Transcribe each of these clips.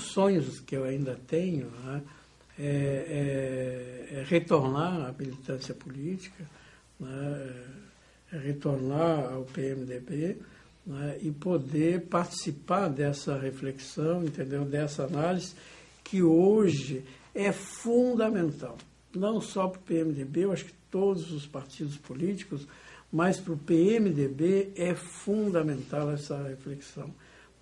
sonhos que eu ainda tenho, né, é retornar à militância política, né, retornar ao PMDB, né, e poder participar dessa reflexão, entendeu? Dessa análise que hoje é fundamental, não só para o PMDB, eu acho que todos os partidos políticos, mas para o PMDB é fundamental essa reflexão,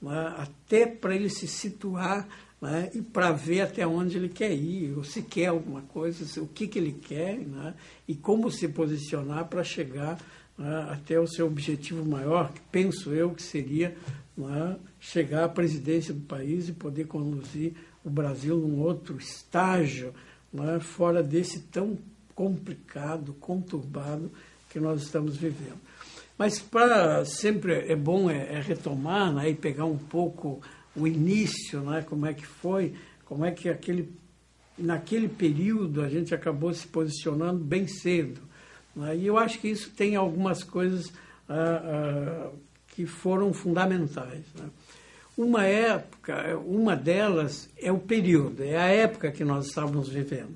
né, até para ele se situar, né, e para ver até onde ele quer ir, ou se quer alguma coisa, o que ele quer, né, e como se posicionar para chegar, né, até o seu objetivo maior, que penso eu que seria, né, chegar à presidência do país e poder conduzir o Brasil num outro estágio, né, fora desse tão complicado, conturbado que nós estamos vivendo. Mas sempre é bom retomar, né, e pegar um pouco o início, né, como é que foi, como é que naquele período a gente acabou se posicionando bem cedo. Né, e eu acho que isso tem algumas coisas que foram fundamentais. Né. Uma delas é o período, é a época que nós estávamos vivendo.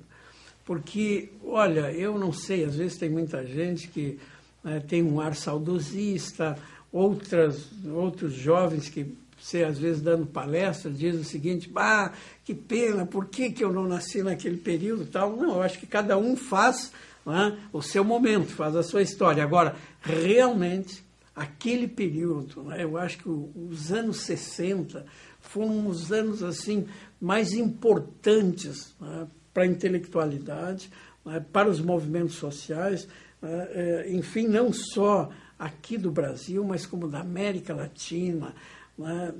Porque, olha, eu não sei, às vezes tem muita gente que tem um ar saudosista, outros jovens que, você às vezes dando palestra, diz o seguinte: que pena, por que eu não nasci naquele período tal? Não, eu acho que cada um faz, né, o seu momento, faz a sua história. Agora, realmente, aquele período, né, eu acho que os anos 60 foram os anos assim, mais importantes, né, para a intelectualidade, né, para os movimentos sociais, enfim, não só aqui do Brasil, mas como da América Latina, né,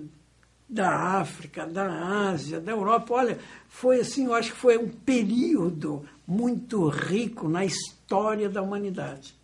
da África, da Ásia, da Europa. Olha, foi assim, eu acho que foi um período muito rico na história da humanidade,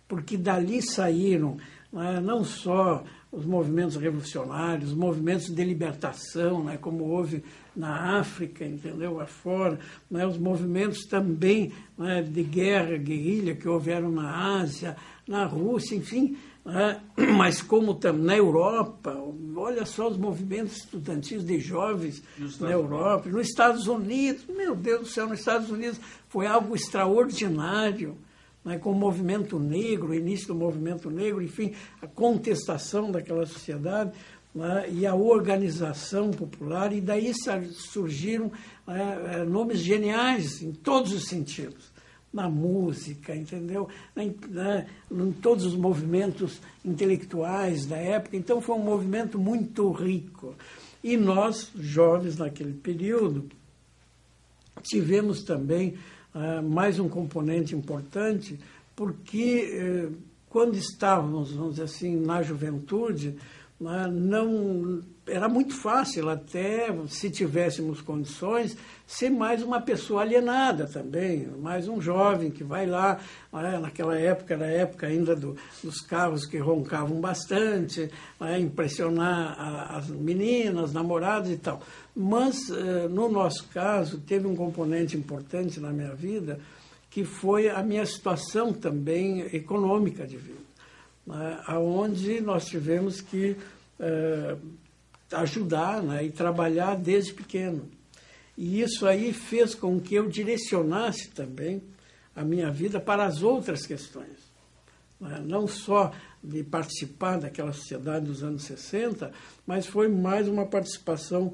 porque dali saíram, né, não só os movimentos revolucionários, os movimentos de libertação, né, como houve na África, entendeu, afora, né, os movimentos também, né, de guerra, guerrilha que houveram na Ásia, na Rússia, enfim, né, mas como também na Europa, olha só os movimentos estudantis de jovens na Europa, nos Estados Unidos, meu Deus do céu, nos Estados Unidos foi algo extraordinário, né, com o movimento negro, o início do movimento negro, enfim, a contestação daquela sociedade, né, e a organização popular, e daí surgiram nomes geniais em todos os sentidos, na música, entendeu? Em todos os movimentos intelectuais da época. Então foi um movimento muito rico. E nós, jovens naquele período, tivemos também mais um componente importante, porque quando estávamos, vamos dizer assim, na juventude, não era muito fácil, até se tivéssemos condições, ser mais uma pessoa alienada também, mais um jovem que vai lá, naquela época, era a época ainda dos carros que roncavam bastante, impressionar as meninas, namorados e tal. Mas, no nosso caso, teve um componente importante na minha vida, que foi a minha situação também econômica de vida, onde nós tivemos que ajudar, né, e trabalhar desde pequeno. E isso aí fez com que eu direcionasse também a minha vida para as outras questões, né, não só de participar daquela sociedade dos anos 60, mas foi mais uma participação,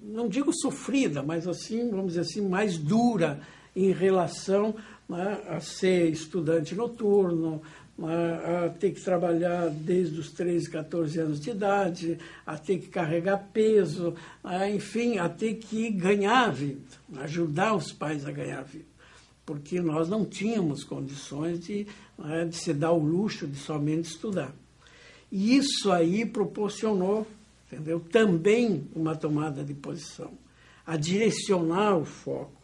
não digo sofrida, mas assim, vamos dizer assim, mais dura em relação, né, a ser estudante noturno, a ter que trabalhar desde os 13, 14 anos de idade, a ter que carregar peso, enfim, a ter que ganhar a vida, ajudar os pais a ganhar a vida, porque nós não tínhamos condições de se dar o luxo de somente estudar. E isso aí proporcionou, entendeu, também uma tomada de posição, a direcionar o foco.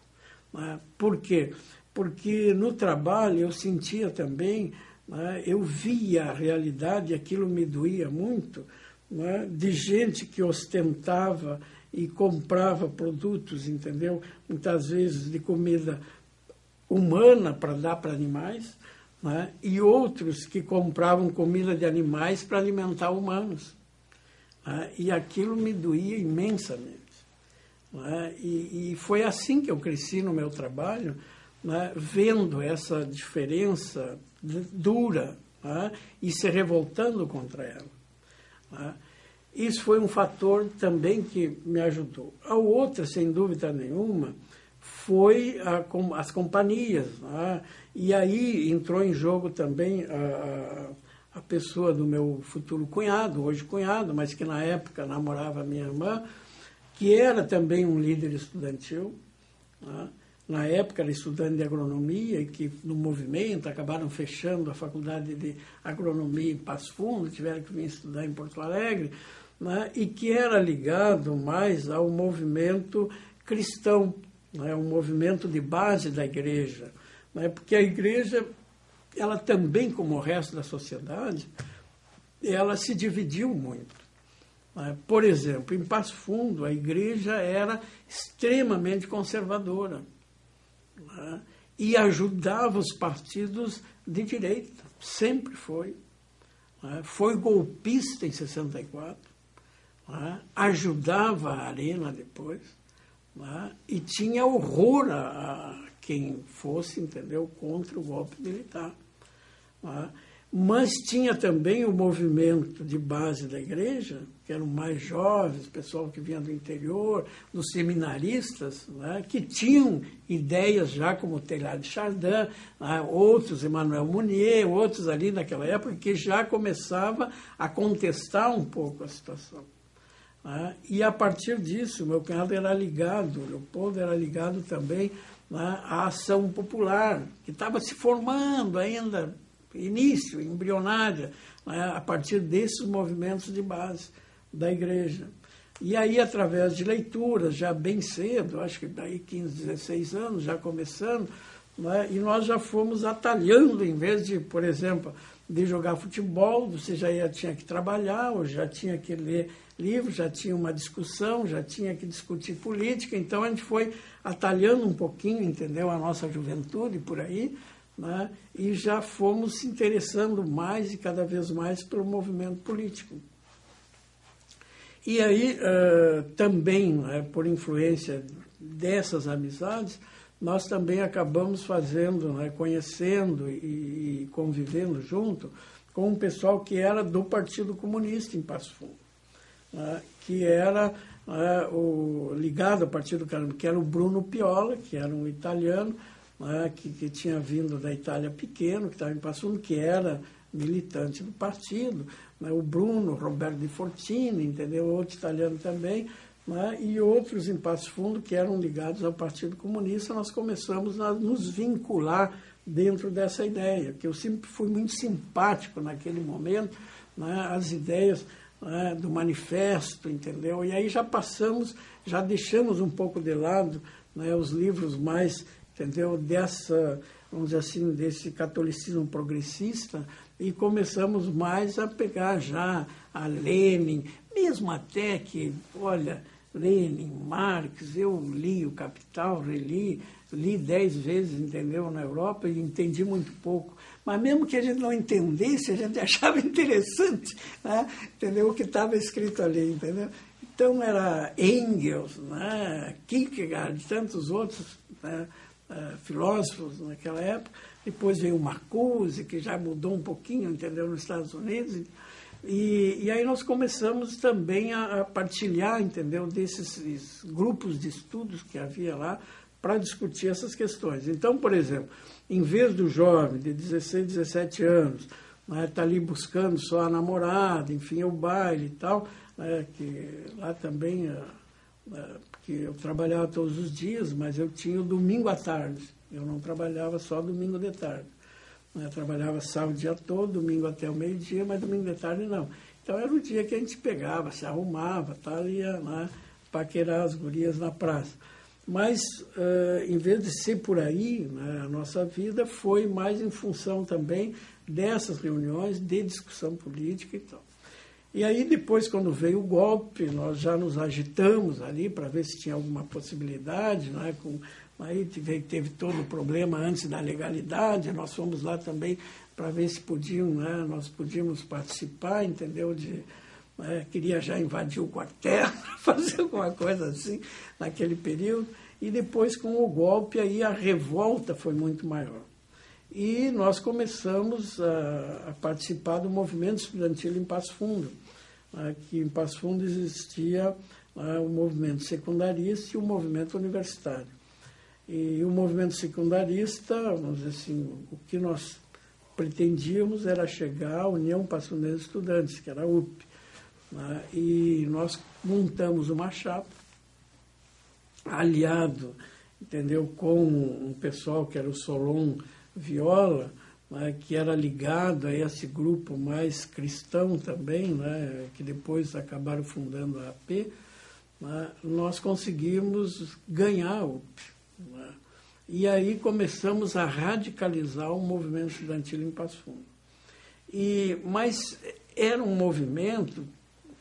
Por quê? Porque no trabalho eu sentia também, eu via a realidade, e aquilo me doía muito, de gente que ostentava e comprava produtos, entendeu? Muitas vezes de comida humana para dar para animais, e outros que compravam comida de animais para alimentar humanos. E aquilo me doía imensamente. né? E foi assim que eu cresci no meu trabalho, né? Vendo essa diferença dura, né? E se revoltando contra ela, né? Isso foi um fator também que me ajudou. A outra, sem dúvida nenhuma, foi as companhias, né? E aí entrou em jogo também a pessoa do meu futuro cunhado, hoje cunhado, mas que na época namorava minha irmã, que era também um líder estudantil, né? Na época era estudante de agronomia e que no movimento acabaram fechando a faculdade de agronomia em Passo Fundo, tiveram que vir estudar em Porto Alegre, né? E que era ligado mais ao movimento cristão, né? Um movimento de base da igreja, né? Porque a igreja, ela também, como o resto da sociedade, ela se dividiu muito. Por exemplo, em Passo Fundo, a igreja era extremamente conservadora, né? E ajudava os partidos de direita, sempre foi. Né? Foi golpista em 64, né? Ajudava a Arena depois, né? E tinha horror a quem fosse, entendeu, contra o golpe militar. Né? Mas tinha também o movimento de base da igreja, que eram mais jovens, pessoal que vinha do interior, dos seminaristas, né, que tinham ideias já como Teilhard de Chardin, né, outros, Emmanuel Mounier, outros ali naquela época, que já começava a contestar um pouco a situação. Né, e a partir disso, meu cunhado era ligado, o Leopoldo era ligado também, né, à ação popular, que estava se formando ainda, início, embrionária, né, a partir desses movimentos de base da igreja. E aí, através de leituras, já bem cedo, acho que daí 15, 16 anos, já começando, né, e nós já fomos atalhando, em vez de, por exemplo, de jogar futebol, você já tinha que trabalhar, ou já tinha que ler livros, já tinha uma discussão, já tinha que discutir política, então a gente foi atalhando um pouquinho, entendeu, a nossa juventude por aí, né, e já fomos se interessando mais e cada vez mais pelo movimento político. E aí, também, né, por influência dessas amizades, nós também acabamos fazendo, né, conhecendo e convivendo junto com um pessoal que era do Partido Comunista em Passo Fundo, né, que era ligado ao Partido Comunista, que era o Bruno Piola, que era um italiano, né, que tinha vindo da Itália pequeno, que estava em Passo Fundo, que era militante do partido, né, o Bruno, Roberto Di Fortini, entendeu? Outro italiano também, né, e outros em Passo Fundo que eram ligados ao Partido Comunista. Nós começamos a nos vincular dentro dessa ideia, que eu sempre fui muito simpático naquele momento, né, as ideias, né, do manifesto, entendeu? E aí já deixamos um pouco de lado, né, os livros mais, entendeu, vamos dizer assim, desse catolicismo progressista, e começamos mais a pegar já a Lenin, mesmo até que, olha, Lenin, Marx, eu li o Capital, li 10 vezes, entendeu, na Europa, e entendi muito pouco. Mas mesmo que a gente não entendesse, a gente achava interessante, né, entendeu, o que estava escrito ali, entendeu? Então era Engels, né, Kierkegaard, e tantos outros, né, filósofos naquela época. Depois veio o Marcuse, que já mudou um pouquinho, entendeu, nos Estados Unidos. E aí nós começamos também a partilhar, entendeu, desses grupos de estudos que havia lá para discutir essas questões. Então, por exemplo, em vez do jovem de 16, 17 anos, né, tá ali buscando só a namorada, enfim, o baile e tal, né, que lá também, porque eu trabalhava todos os dias, mas eu tinha o domingo à tarde. Eu não trabalhava só domingo de tarde. Eu trabalhava sábado o dia todo, domingo até o meio-dia, mas domingo de tarde não. Então era o dia que a gente pegava, se arrumava, tal, ia lá paquerar as gurias na praça. Mas, em vez de ser por aí, né, a nossa vida foi mais em função também dessas reuniões de discussão política e tal. E aí, depois, quando veio o golpe, nós já nos agitamos ali para ver se tinha alguma possibilidade, né, aí teve todo o problema antes da legalidade, nós fomos lá também para ver se nós podíamos participar, entendeu, queria já invadir o quartel, fazer alguma coisa assim naquele período. E depois, com o golpe, aí a revolta foi muito maior. E nós começamos a participar do movimento estudantil em Passo Fundo, que em Passo Fundo existia o movimento secundarista e o movimento universitário. E o movimento secundarista, vamos dizer assim, o que nós pretendíamos era chegar à União Passundense de Estudantes, que era a UP. E nós montamos uma chapa, aliado, entendeu, com um pessoal que era o Solon Viola, que era ligado a esse grupo mais cristão também, que depois acabaram fundando a AP. Nós conseguimos ganhar a UP. E aí começamos a radicalizar o movimento estudantil em Passo Fundo. Mas era um movimento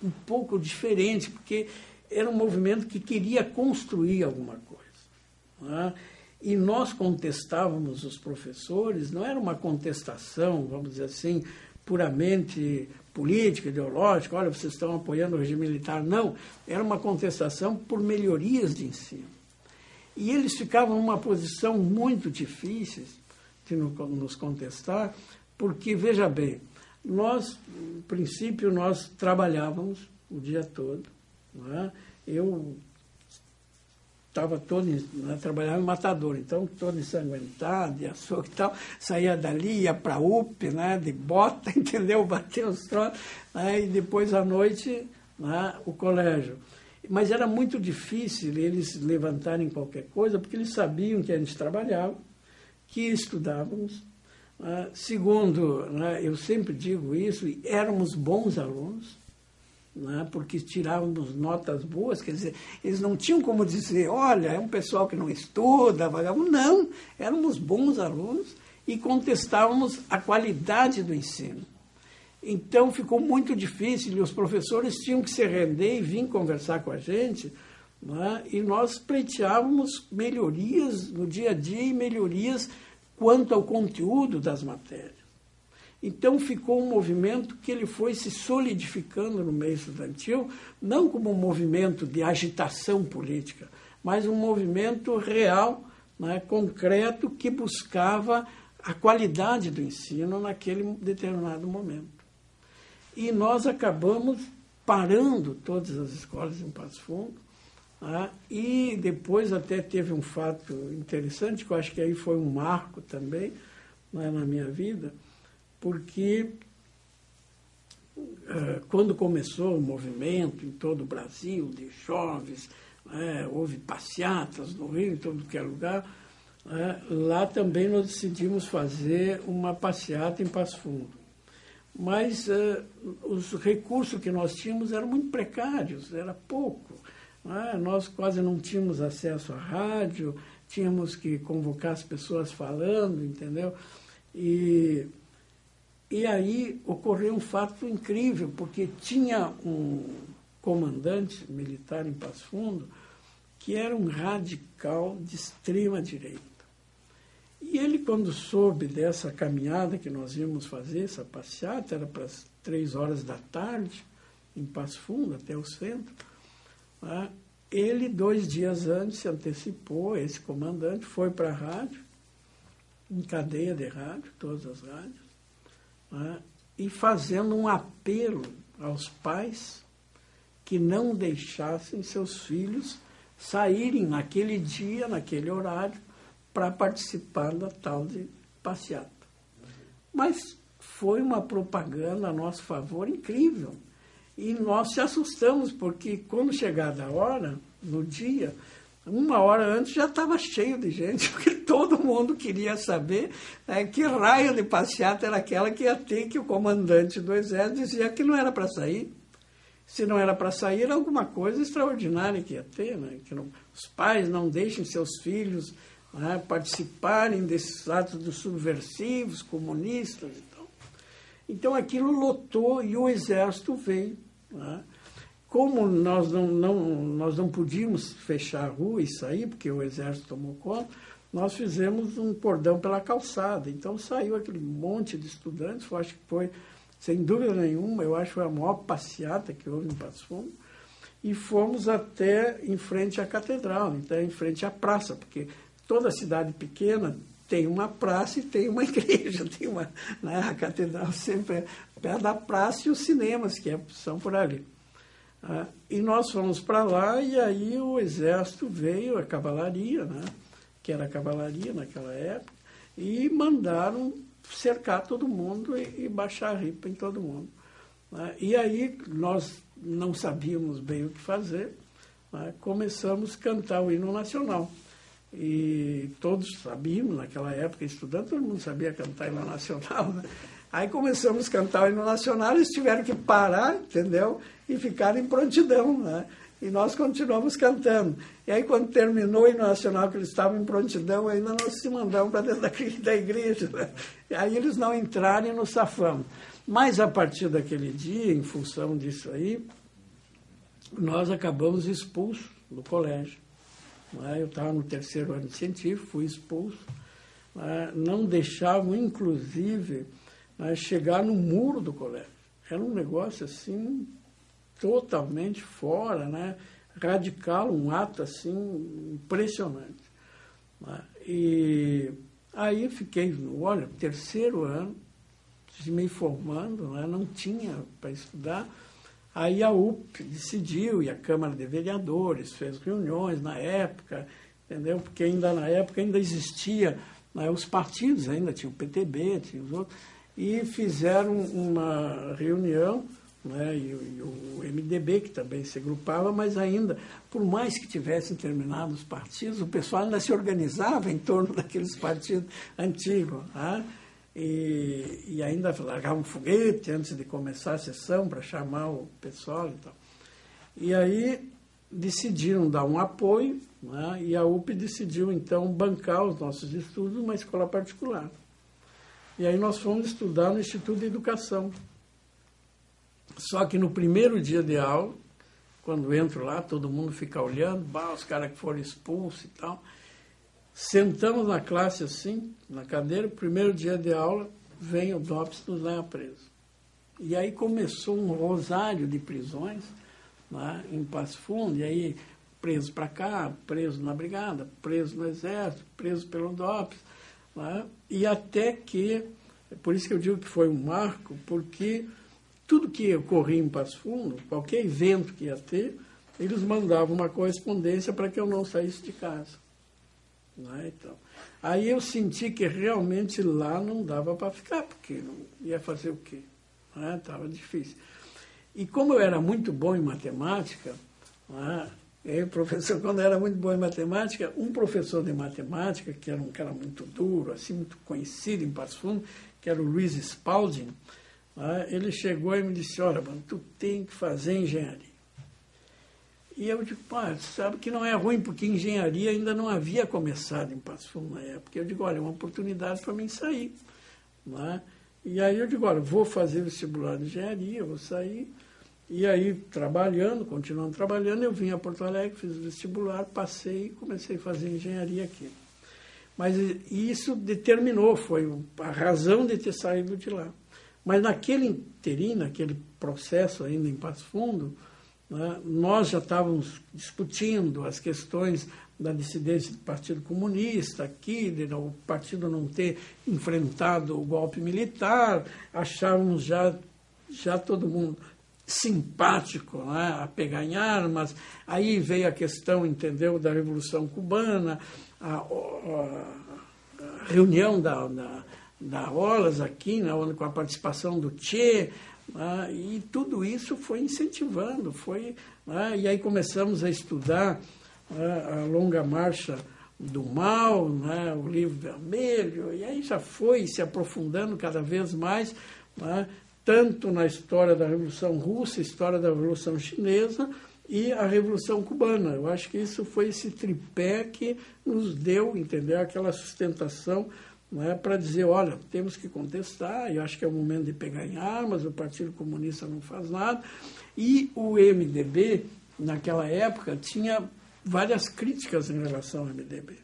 um pouco diferente, porque era um movimento que queria construir alguma coisa. E nós contestávamos os professores, não era uma contestação, vamos dizer assim, puramente política, ideológica, olha, vocês estão apoiando o regime militar. Não, era uma contestação por melhorias de ensino. E eles ficavam numa posição muito difícil de nos contestar, porque, veja bem, nós, no princípio, nós trabalhávamos o dia todo. Eu estava trabalhava em Matador, então todo ensanguentado, de açougue e tal, saía dali, ia para a UP, de bota, entendeu? Bater os troços, e depois à noite, o colégio. Mas era muito difícil eles levantarem qualquer coisa, porque eles sabiam que a gente trabalhava, que estudávamos. Segundo, eu sempre digo isso, éramos bons alunos, porque tirávamos notas boas, quer dizer, eles não tinham como dizer, olha, é um pessoal que não estuda, vagabundo. Não, éramos bons alunos e contestávamos a qualidade do ensino. Então ficou muito difícil e os professores tinham que se render e vir conversar com a gente, e nós pleiteávamos melhorias no dia a dia e melhorias quanto ao conteúdo das matérias. Então ficou um movimento que ele foi se solidificando no meio estudantil, não como um movimento de agitação política, mas um movimento real, concreto, que buscava a qualidade do ensino naquele determinado momento. E nós acabamos parando todas as escolas em Passo Fundo, e depois até teve um fato interessante, que eu acho que aí foi um marco também na minha vida, porque quando começou o movimento em todo o Brasil, de jovens, houve passeatas no Rio, em todo que é lugar, lá também nós decidimos fazer uma passeata em Passo Fundo. Mas os recursos que nós tínhamos eram muito precários, era pouco. Nós quase não tínhamos acesso à rádio, tínhamos que convocar as pessoas falando, entendeu? E aí ocorreu um fato incrível, porque tinha um comandante militar em Passo Fundo que era um radical de extrema direita. E ele, quando soube dessa caminhada que nós íamos fazer, essa passeata, era para as 3 da tarde, em Passo Fundo, até o centro, ele, 2 dias antes, se antecipou, esse comandante, foi para a rádio, em cadeia de rádio, todas as rádios, e fazendo um apelo aos pais que não deixassem seus filhos saírem naquele dia, naquele horário, para participar da tal de passeata. Mas foi uma propaganda a nosso favor incrível. E nós se assustamos, porque quando chegada a hora, no dia, 1 hora antes já estava cheio de gente, porque todo mundo queria saber que raio de passeata era aquela que ia ter, que o comandante do Exército dizia que não era para sair. Se não era para sair, era alguma coisa extraordinária que ia ter, que os pais não deixem seus filhos participarem desses atos dos subversivos, comunistas e tal. Então aquilo lotou e o Exército veio. Como nós não podíamos fechar a rua e sair, porque o Exército tomou conta, nós fizemos um cordão pela calçada. Então saiu aquele monte de estudantes, acho que foi sem dúvida nenhuma, eu acho que foi a maior passeata que houve em Passo Fundo, e fomos até em frente à catedral, então em frente à praça, porque toda cidade pequena tem uma praça e tem uma igreja, tem uma, né, a catedral sempre é perto da praça e os cinemas, que são por ali. E nós fomos para lá e aí o exército veio, a cavalaria, né, que era a cavalaria naquela época, e mandaram cercar todo mundo e baixar a ripa em todo mundo. E aí nós não sabíamos bem o que fazer, começamos a cantar o hino nacional. E todos sabíamos, naquela época, estudando, todo mundo sabia cantar o hino nacional, né? Aí começamos a cantar o hino nacional, eles tiveram que parar, entendeu? E ficaram em prontidão, né? E nós continuamos cantando. E aí, quando terminou o hino nacional, que eles estavam em prontidão, ainda nós se mandamos para dentro da igreja, né? E aí eles não entraram e nos safamos. Mas, a partir daquele dia, em função disso aí, nós acabamos expulsos do colégio. Eu estava no 3º ano de científico, fui expulso. Não deixavam, inclusive, chegar no muro do colégio. Era um negócio assim, totalmente fora, né? Radical, um ato assim, impressionante. E aí fiquei, olha, 3º ano, me formando, né? Não tinha para estudar. Aí a UP decidiu, e a Câmara de Vereadores fez reuniões na época, entendeu? Porque ainda na época ainda existia, né, os partidos, ainda tinha o PTB, tinha os outros, e fizeram uma reunião, né, e o MDB, que também se agrupava, mas ainda, por mais que tivessem terminado os partidos, o pessoal ainda se organizava em torno daqueles partidos antigos, né? E ainda largavam um foguete antes de começar a sessão para chamar o pessoal e tal. E aí decidiram dar um apoio, né, e a UP decidiu, então, bancar os nossos estudos numa escola particular. E aí nós fomos estudar no Instituto de Educação. Só que no primeiro dia de aula, quando entro lá, todo mundo fica olhando, os caras que foram expulsos e tal. Sentamos na classe assim, na cadeira, primeiro dia de aula, vem o DOPS nos leva preso. E aí começou um rosário de prisões, né, em Passo Fundo, e aí preso para cá, preso na brigada, preso no exército, preso pelo DOPS, né, e até que, por isso que eu digo que foi um marco, porque tudo que ocorria em Passo Fundo, qualquer evento que ia ter, eles mandavam uma correspondência para que eu não saísse de casa. Então, aí eu senti que realmente lá não dava para ficar, porque não ia fazer o quê? Estava difícil. E como eu era muito bom em matemática, professor, quando eu era muito bom em matemática, um professor de matemática, que era um cara muito duro, assim, muito conhecido em Passo Fundo, que era o Luiz Spalding, ele chegou e me disse, olha, mano, tu tem que fazer engenharia. E eu digo, sabe que não é ruim, porque engenharia ainda não havia começado em Passo Fundo na época. Eu digo, olha, é uma oportunidade para mim sair. E aí eu digo, olha, vou fazer vestibular de engenharia, vou sair. E aí, continuando trabalhando, eu vim a Porto Alegre, fiz o vestibular, passei e comecei a fazer engenharia aqui. Mas isso determinou, foi a razão de ter saído de lá. Mas naquele inteirinho, naquele processo ainda em Passo Fundo, nós já estávamos discutindo as questões da dissidência do Partido Comunista aqui, o partido não ter enfrentado o golpe militar, achávamos já todo mundo simpático, a pegar em armas. Aí veio a questão, entendeu, da Revolução Cubana, a reunião da OLAS aqui, com a participação do Che, e tudo isso foi incentivando, e aí começamos a estudar a Longa Marcha do Mal, o Livro Vermelho, e aí já foi se aprofundando cada vez mais, tanto na história da Revolução Russa, história da Revolução Chinesa e a Revolução Cubana. Eu acho que isso foi esse tripé que nos deu, entendeu, aquela sustentação, para dizer, olha, temos que contestar, eu acho que é o momento de pegar em armas, o Partido Comunista não faz nada. E o MDB, naquela época, tinha várias críticas em relação ao MDB.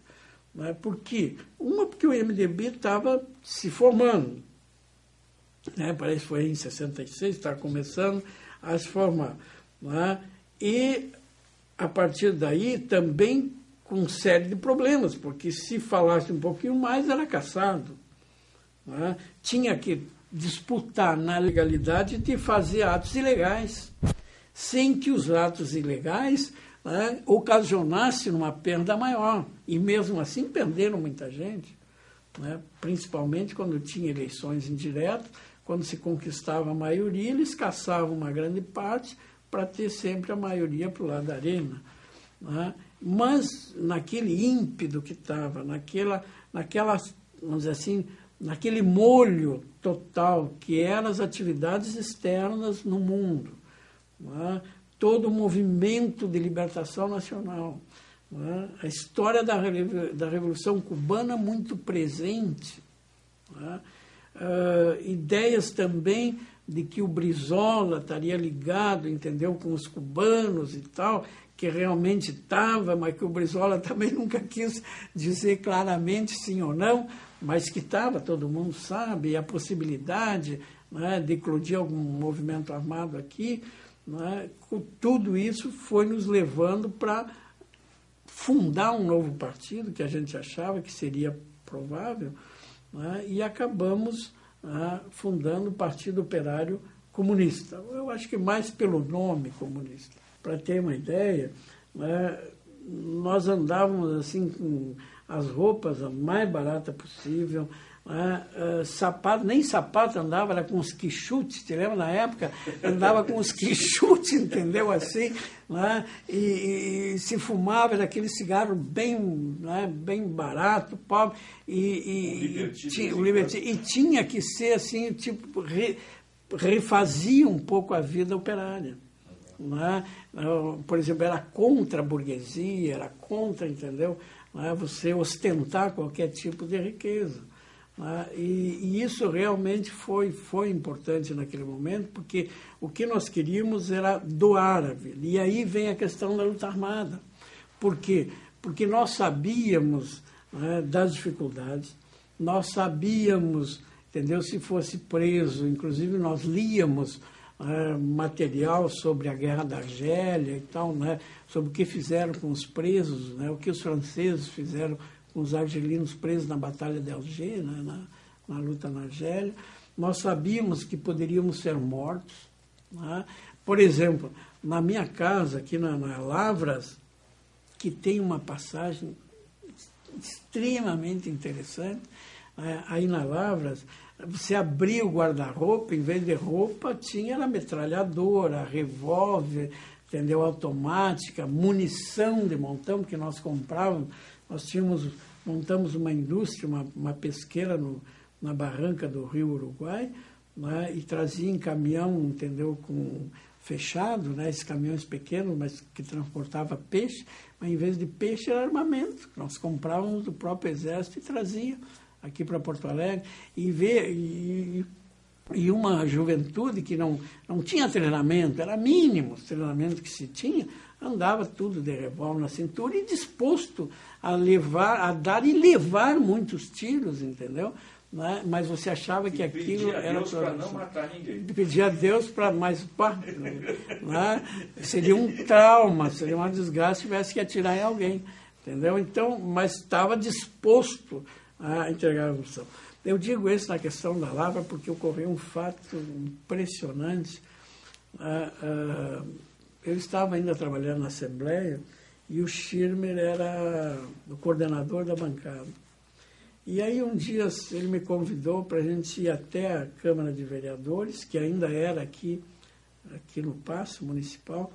Por quê? Uma, porque o MDB estava se formando. né? Parece que foi em 66, está começando a se formar. Né? E, a partir daí, também com série de problemas, porque se falasse um pouquinho mais, era caçado. Né? Tinha que disputar na legalidade de fazer atos ilegais, sem que os atos ilegais, né, ocasionassem uma perda maior. E mesmo assim perderam muita gente, né? Principalmente quando tinha eleições indiretas, quando se conquistava a maioria, eles caçavam uma grande parte para ter sempre a maioria para o lado da arena. Né? Mas naquele ímpeto que estava, naquela, vamos dizer assim, naquele molho total que eram as atividades externas no mundo, né? Todo o movimento de libertação nacional, né? A história da Revolução Cubana muito presente, né? Ideias também de que o Brizola estaria ligado, entendeu, com os cubanos e tal, que realmente estava, mas que o Brizola também nunca quis dizer claramente sim ou não, mas que estava, todo mundo sabe, e a possibilidade, né, de eclodir algum movimento armado aqui, né, tudo isso foi nos levando para fundar um novo partido, que a gente achava que seria provável, né, e acabamos fundando o Partido Operário Comunista. Eu acho que mais pelo nome comunista. Para ter uma ideia, né, nós andávamos assim com as roupas a mais barata possível, né, sapato, nem sapato andava, era com os quichutes, te lembra na época? Andava com os quichutes, entendeu, assim, né, e se fumava daquele cigarro bem, né, bem barato, pobre, e tinha que ser assim, tipo, refazia um pouco a vida operária. Né? Por exemplo, era contra a burguesia, era contra, entendeu? Né? Você ostentar qualquer tipo de riqueza. Né? E isso realmente foi importante naquele momento, porque o que nós queríamos era doar a vida. E aí vem a questão da luta armada. Por quê? Porque nós sabíamos, né, das dificuldades, nós sabíamos, entendeu? Se fosse preso, inclusive nós líamos material sobre a Guerra da Argélia e tal, né, sobre o que fizeram com os presos, né, o que os franceses fizeram com os argelinos presos na Batalha de Alger, né, na luta na Argélia. Nós sabíamos que poderíamos ser mortos. Né? Por exemplo, na minha casa, aqui na Lavras, que tem uma passagem extremamente interessante, aí na Lavras, você abria o guarda-roupa, em vez de roupa, tinha a metralhadora, revólver, entendeu, automática, munição de montão, que nós comprávamos. Nós montamos uma indústria, uma pesqueira na barranca do Rio Uruguai, né, e trazia em caminhão, entendeu, fechado, né, esses caminhões pequenos, mas que transportava peixe, mas em vez de peixe era armamento. Nós comprávamos do próprio exército e trazia aqui para Porto Alegre, e uma juventude que não tinha treinamento, era mínimo o treinamento que se tinha, andava tudo de revólver na cintura e disposto a dar e levar muitos tiros, entendeu? Né? Mas você achava que aquilo era... Pedia a Deus para não matar ninguém. Pedia a Deus para mais... Né? Seria um trauma, seria uma desgraça se tivesse que atirar em alguém, entendeu? Então, mas estava disposto a entregar a revolução. Eu digo isso na questão da Lavra porque ocorreu um fato impressionante. Eu estava ainda trabalhando na Assembleia e o Schirmer era o coordenador da bancada. E aí um dia ele me convidou para a gente ir até a Câmara de Vereadores, que ainda era aqui no Paço Municipal,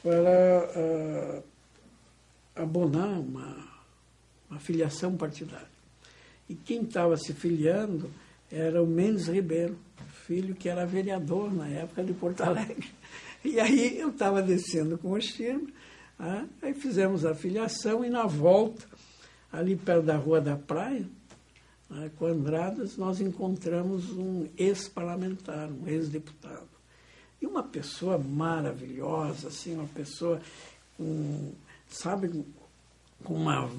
para abonar uma filiação partidária. E quem estava se filiando era o Mendes Ribeiro, filho que era vereador na época de Porto Alegre. E aí eu estava descendo com o Schirmer, aí fizemos a filiação e na volta, ali perto da Rua da Praia, com Andradas, nós encontramos um ex-parlamentar, um ex-deputado. E uma pessoa maravilhosa, assim, uma pessoa com uma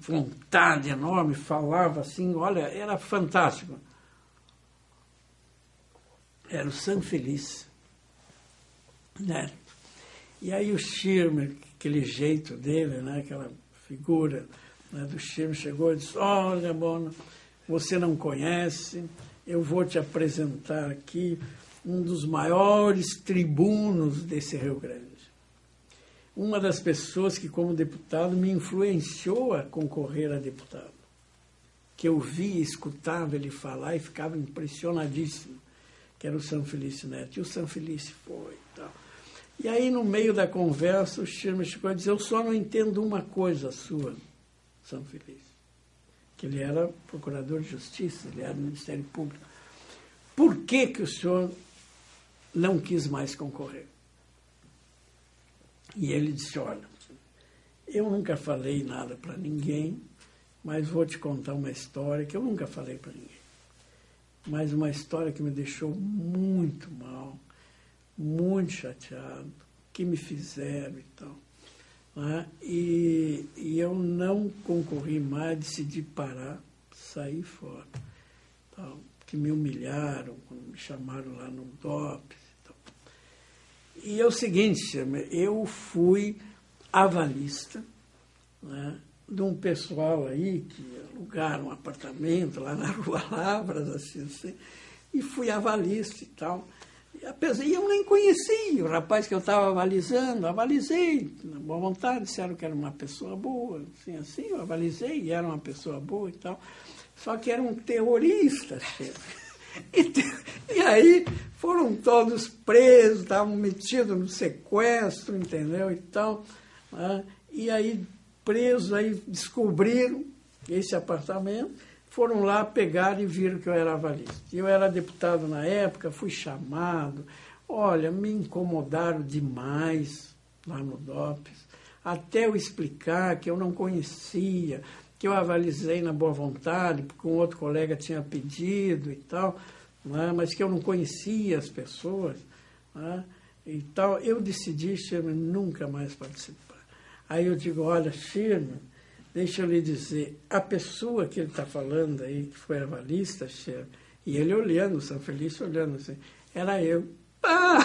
vontade enorme, falava assim, olha, era fantástico. era o Sanfelice Neto. E aí o Schirmer, aquele jeito dele, né, aquela figura, né, do Schirmer, chegou e disse: olha, Bona, você não conhece, eu vou te apresentar aqui um dos maiores tribunos desse Rio Grande. Uma das pessoas que, como deputado, me influenciou a concorrer a deputado. Que eu via, escutava ele falar e ficava impressionadíssimo, que era o Sanfelice Neto. E o Sanfelice foi e tal. E aí, no meio da conversa, o Schirmer chegou a dizer: eu só não entendo uma coisa sua, Sanfelice. Que ele era procurador de justiça, ele era do Ministério Público. Por que que o senhor não quis mais concorrer? E ele disse: olha, eu nunca falei nada para ninguém, mas vou te contar uma história que eu nunca falei para ninguém. Mas uma história que me deixou muito mal, muito chateado, que me fizeram e tal. Né? E eu não concorri mais, decidi parar, sair fora. Tal, que me humilharam, quando me chamaram lá no DOPS. E é o seguinte, eu fui avalista, né, de um pessoal aí que alugaram um apartamento lá na Rua Lavras, assim, e fui avalista e tal. E eu nem conhecia o rapaz que eu estava avalizando, avalizei, na boa vontade, disseram que era uma pessoa boa, assim, eu avalizei e era uma pessoa boa e tal. Só que era um terrorista, chefe. E aí foram todos presos, estavam metidos no sequestro, entendeu? E tal. Né? E aí, presos, aí descobriram esse apartamento, foram lá, pegaram e viram que eu era avalista. Eu era deputado na época, fui chamado. Olha, me incomodaram demais lá no DOPS, até eu explicar que eu não conhecia, que eu avalizei na boa vontade, porque um outro colega tinha pedido e tal, né, mas que eu não conhecia as pessoas. Né, e tal. Eu decidi, Schirmer, nunca mais participar. Aí eu digo: olha, Schirmer, deixa eu lhe dizer, a pessoa que ele está falando aí, que foi avalista, Schirmer, e ele olhando, o Sanfelice olhando assim, era eu. Ah!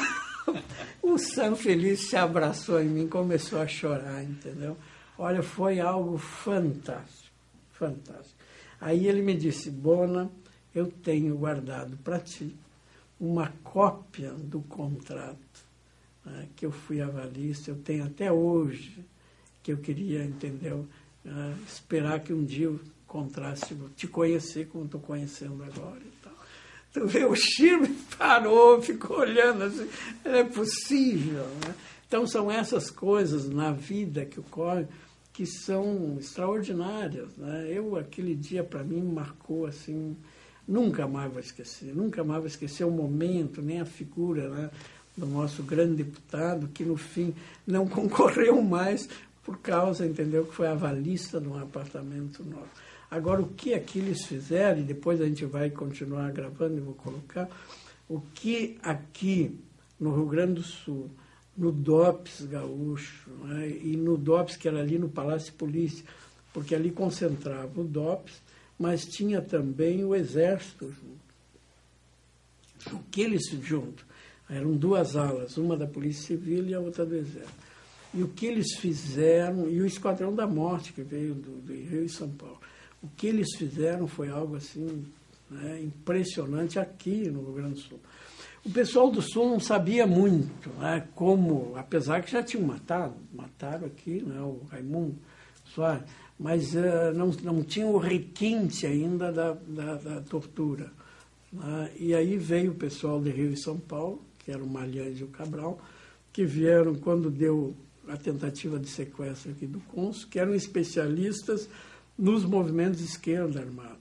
O Sanfelice se abraçou em mim, começou a chorar, entendeu? Olha, foi algo fantástico, fantástico. Aí ele me disse: Bona, eu tenho guardado para ti uma cópia do contrato, né, que eu fui avalista, eu tenho até hoje, que eu queria, entendeu, esperar que um dia eu encontrasse, te conhecer como estou conhecendo agora e tal. Tu vê, o Schirmer parou, ficou olhando assim, não é possível, né? Então são essas coisas na vida que ocorrem que são extraordinárias, né? Aquele dia para mim marcou assim, nunca mais vou esquecer o momento, nem a figura, né, do nosso grande deputado, que no fim não concorreu mais por causa, entendeu, que foi avalista de um apartamento nosso. Agora, o que aqui eles fizeram, e depois a gente vai continuar gravando e vou colocar, o que aqui no Rio Grande do Sul, no DOPS gaúcho, né, e no DOPS que era ali no Palácio de Polícia, porque ali concentrava o DOPS, mas tinha também o Exército junto. O que eles junto? Eram duas alas, uma da Polícia Civil e a outra do Exército. E o que eles fizeram, e o Esquadrão da Morte, que veio do Rio e São Paulo, o que eles fizeram foi algo assim, né, impressionante aqui no Rio Grande do Sul. O pessoal do Sul não sabia muito, né, como, apesar que já tinham mataram aqui, né, o Raimundo Soares, mas não tinha o requinte ainda da tortura. Né? E aí veio o pessoal de Rio e São Paulo, que era o Malhães e o Cabral, que vieram quando deu a tentativa de sequestro aqui do cônsul, que eram especialistas nos movimentos de esquerda armado,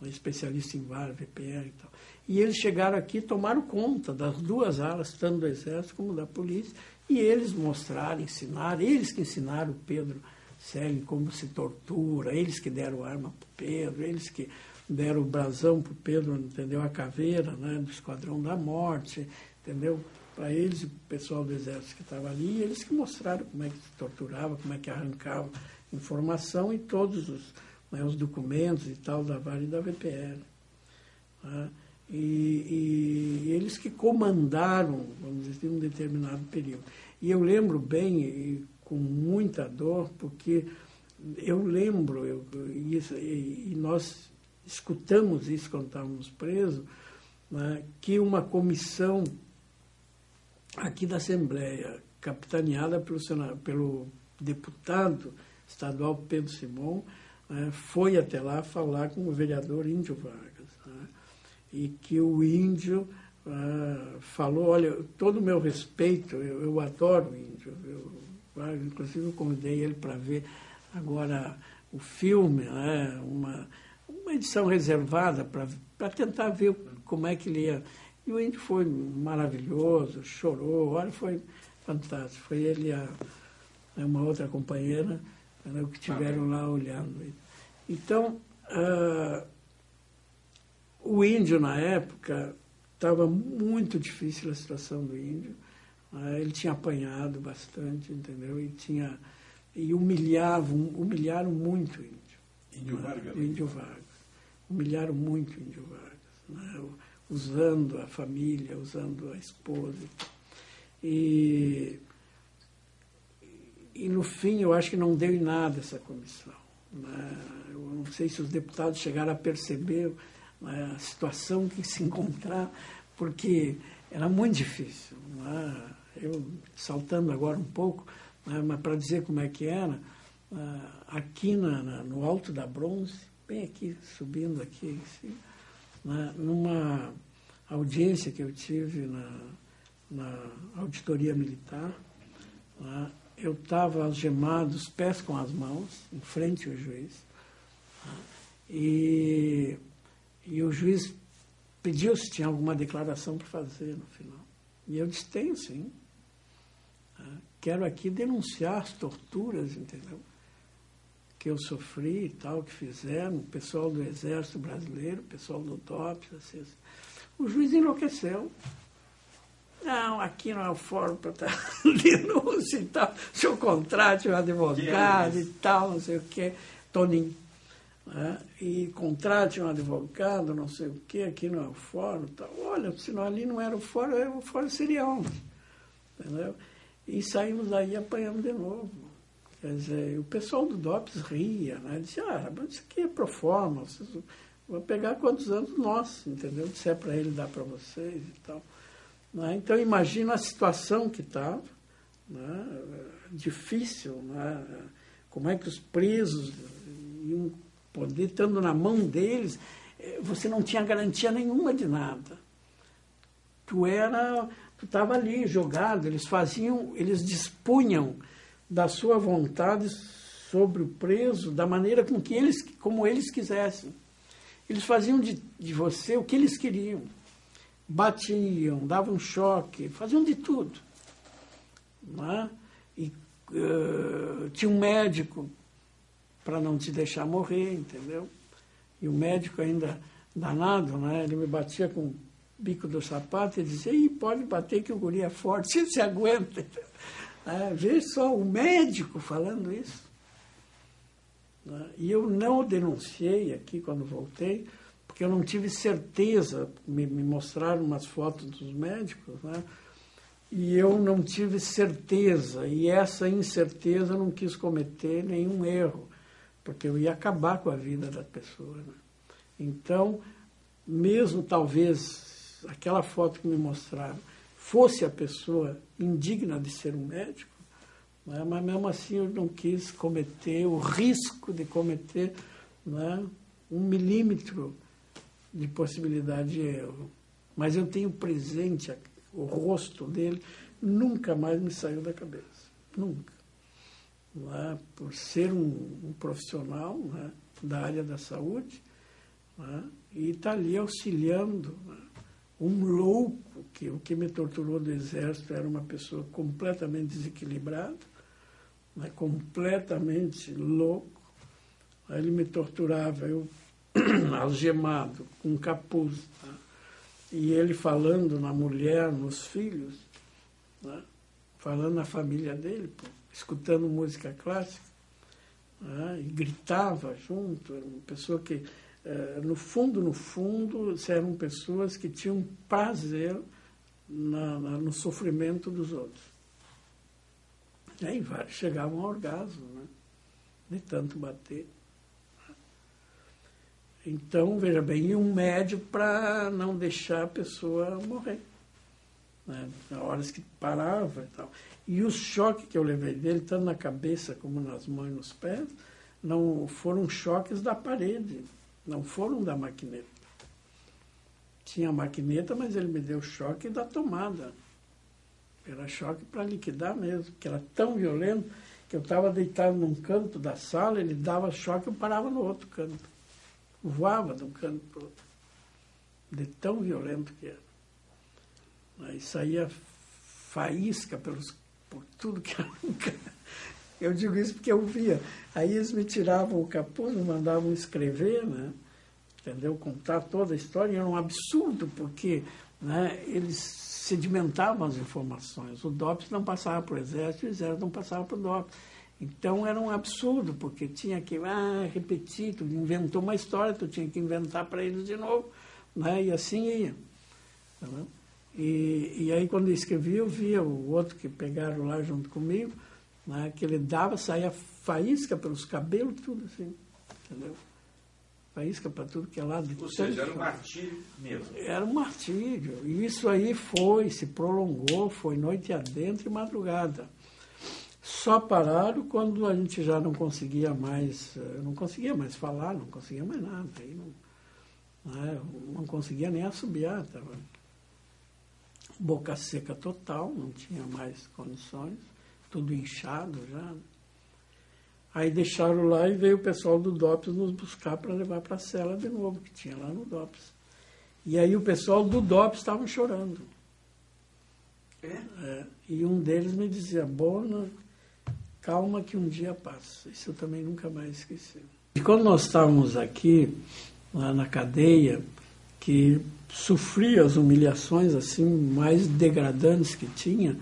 especialista em VAR, VPR e tal. E eles chegaram aqui e tomaram conta das duas alas, tanto do Exército como da Polícia, e eles mostraram, ensinaram, eles que ensinaram o Pedro Selling como se tortura, eles que deram arma para o Pedro, eles que deram o brasão para o Pedro, entendeu, a caveira, né, do Esquadrão da Morte, entendeu, para eles, o pessoal do Exército que estava ali, eles que mostraram como é que se torturava, como é que arrancava informação e todos os documentos e tal da VAR e da VPR. Né? E eles que comandaram, vamos dizer, um determinado período. E eu lembro bem, e com muita dor, porque eu lembro, e nós escutamos isso quando estávamos presos, né, que uma comissão aqui da Assembleia, capitaneada pelo deputado estadual Pedro Simon, foi até lá falar com o vereador Índio Vargas, né, e que o Índio falou, olha, todo o meu respeito, eu adoro o Índio, inclusive eu convidei ele para ver agora o filme, né, uma edição reservada para tentar ver como é que ele ia. E o Índio foi maravilhoso, chorou, olha, foi fantástico. Foi ele e uma outra companheira, né, que estiveram lá olhando. Então, o Índio, na época, estava muito difícil a situação do Índio. Ele tinha apanhado bastante, entendeu? E humilharam muito o Índio. Índio Vargas? Índio Vargas. Humilharam muito o Índio Vargas, né? Usando a família, usando a esposa. E no fim, eu acho que não deu em nada essa comissão, né? Eu não sei se os deputados chegaram a perceber, né, a situação que se encontrar, porque era muito difícil, né? Eu, saltando agora um pouco, né, mas para dizer como é que era, aqui no Alto da Bronze, bem aqui, subindo aqui, assim, né, numa audiência que eu tive na auditoria militar, né, eu estava algemado, os pés com as mãos, em frente ao juiz, né, e o juiz pediu se tinha alguma declaração para fazer no final. E eu disse, tenho sim. Quero aqui denunciar as torturas, entendeu? Que eu sofri e tal, que fizeram, o pessoal do Exército Brasileiro, o pessoal do DOPS, assim. O juiz enlouqueceu. Não, aqui não é o fórum para estar denúncia e tal. O senhor contrate um advogado e tal, não sei o quê. Toninho. Né? E contrate um advogado, não sei o quê, aqui não é o fórum e tal. Olha, senão ali não era o fórum seria onde? Entendeu? E saímos daí apanhando de novo. Quer dizer, o pessoal do DOPS ria, né? Dizia, mas isso aqui é pro forma, vou pegar quantos anos nós, entendeu? Se é para ele dar para vocês e tal. Né? Então, imagina a situação que estava, né? Difícil, né? Como é que os presos iam poder, estando na mão deles, você não tinha garantia nenhuma de nada. Tu estava ali jogado, eles dispunham da sua vontade sobre o preso da maneira como eles quisessem. Eles faziam de você o que eles queriam. Batiam, davam choque, faziam de tudo. Né? E tinha um médico para não te deixar morrer, entendeu? E o médico ainda danado, né? Ele me batia com bico do sapato e dizia, pode bater que o guri é forte, você se aguenta. Veja só, o médico falando isso. E eu não o denunciei aqui quando voltei, porque eu não tive certeza, me mostraram umas fotos dos médicos, né? E eu não tive certeza, e essa incerteza eu não quis cometer nenhum erro, porque eu ia acabar com a vida da pessoa. Né? Então, mesmo talvez aquela foto que me mostraram fosse a pessoa indigna de ser um médico, né? Mas mesmo assim eu não quis cometer o risco de cometer, né, 1 milímetro de possibilidade de erro. Mas eu tenho presente o rosto dele, nunca mais me saiu da cabeça, nunca. Né? Por ser um profissional, né, da área da saúde, né, e está ali auxiliando, né, um louco, que o que me torturou do Exército era uma pessoa completamente desequilibrada, né, completamente louco. Aí ele me torturava, eu algemado, com capuz, né, e ele falando na mulher, nos filhos, né, falando na família dele, escutando música clássica, né, e gritava junto, era uma pessoa que no fundo, eram pessoas que tinham prazer no sofrimento dos outros. E aí vários chegavam ao orgasmo, né? De tanto bater. Então, veja bem, e um médico para não deixar a pessoa morrer, né? Na horas que parava e tal. E os choques que eu levei dele, tanto na cabeça como nas mãos e nos pés, não foram choques da parede, não foram da maquineta. Tinha a maquineta, mas ele me deu choque da tomada. Era choque para liquidar mesmo, porque era tão violento que eu estava deitado num canto da sala, ele dava choque e eu parava no outro canto. Voava de um canto para o outro. De tão violento que era. Aí saía faísca por tudo que era um cara. Eu digo isso porque eu via. Aí eles me tiravam o capuz, me mandavam escrever, né? Entendeu? Contar toda a história. E era um absurdo, porque, né, eles sedimentavam as informações. O DOPS não passava para o Exército, o Exército não passava para o DOPS. Então era um absurdo, porque tinha que repetir, tu inventou uma história, tu tinha que inventar para eles de novo, né? E assim ia. Entendeu? E aí quando eu escrevi, eu via o outro que pegaram lá junto comigo, né, que ele saía faísca pelos cabelos, tudo assim, entendeu? Faísca para tudo que é lado. Ou seja, era um martírio mesmo. Era um martírio. E isso aí se prolongou, foi noite adentro e madrugada. Só pararam quando a gente já não conseguia mais falar, não conseguia mais nada. Aí não conseguia nem assobiar, estava boca seca total, não tinha mais condições, tudo inchado já. Aí deixaram lá e veio o pessoal do DOPS nos buscar para levar para a cela de novo, que tinha lá no DOPS. E aí o pessoal do DOPS estava chorando. E um deles me dizia, Bona, calma que um dia passa. Isso eu também nunca mais esqueci. E quando nós estávamos aqui, lá na cadeia, que sofria as humilhações assim mais degradantes que tinha,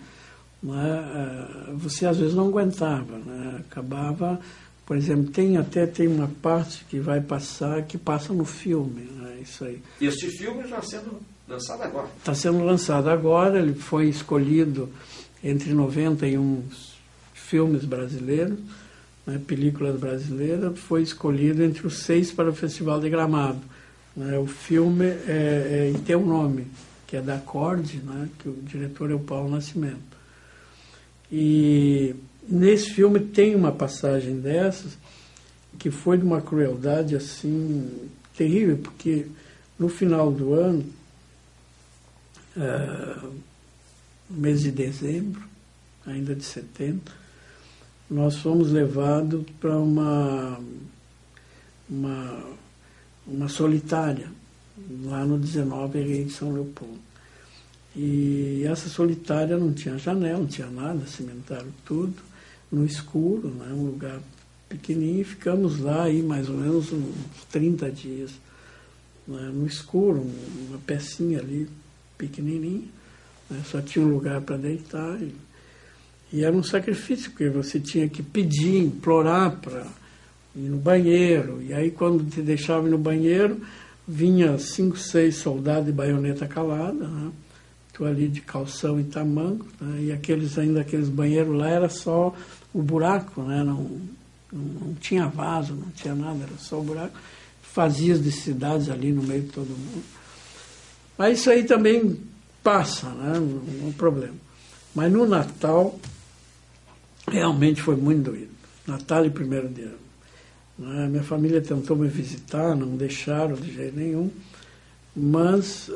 né, você às vezes não aguentava, né, acabava, por exemplo, tem uma parte que vai passar, que passa no filme, né, isso aí. E este filme está sendo lançado agora? Está sendo lançado agora, ele foi escolhido entre 91 filmes brasileiros, né, películas brasileiras, foi escolhido entre os 6 para o Festival de Gramado. O filme tem um nome, que é da Acorde, né, que o diretor é o Paulo Nascimento. E nesse filme tem uma passagem dessas que foi de uma crueldade assim terrível, porque no final do ano, no mês de dezembro, ainda de 70, nós fomos levados para uma solitária, lá no 19, Rei de São Leopoldo. E essa solitária não tinha janela, não tinha nada, cimentaram tudo, no escuro, né, um lugar pequenininho, e ficamos lá aí mais ou menos uns 30 dias, né, no escuro, uma pecinha ali, pequenininha, né, só tinha um lugar para deitar, e era um sacrifício, porque você tinha que pedir, implorar para ir no banheiro, e aí quando te deixava ir no banheiro, vinha 5, 6 soldados de baioneta calada, né? Tu ali de calção e tamanco, né? E aqueles banheiros lá era só o buraco, né? Não tinha vaso, não tinha nada, era só o buraco. Fazias de cidades ali no meio de todo mundo. Mas isso aí também passa, né? Não é um problema. Mas no Natal, realmente foi muito doído. Natal e 1º de ano. Minha família tentou me visitar, não deixaram de jeito nenhum, mas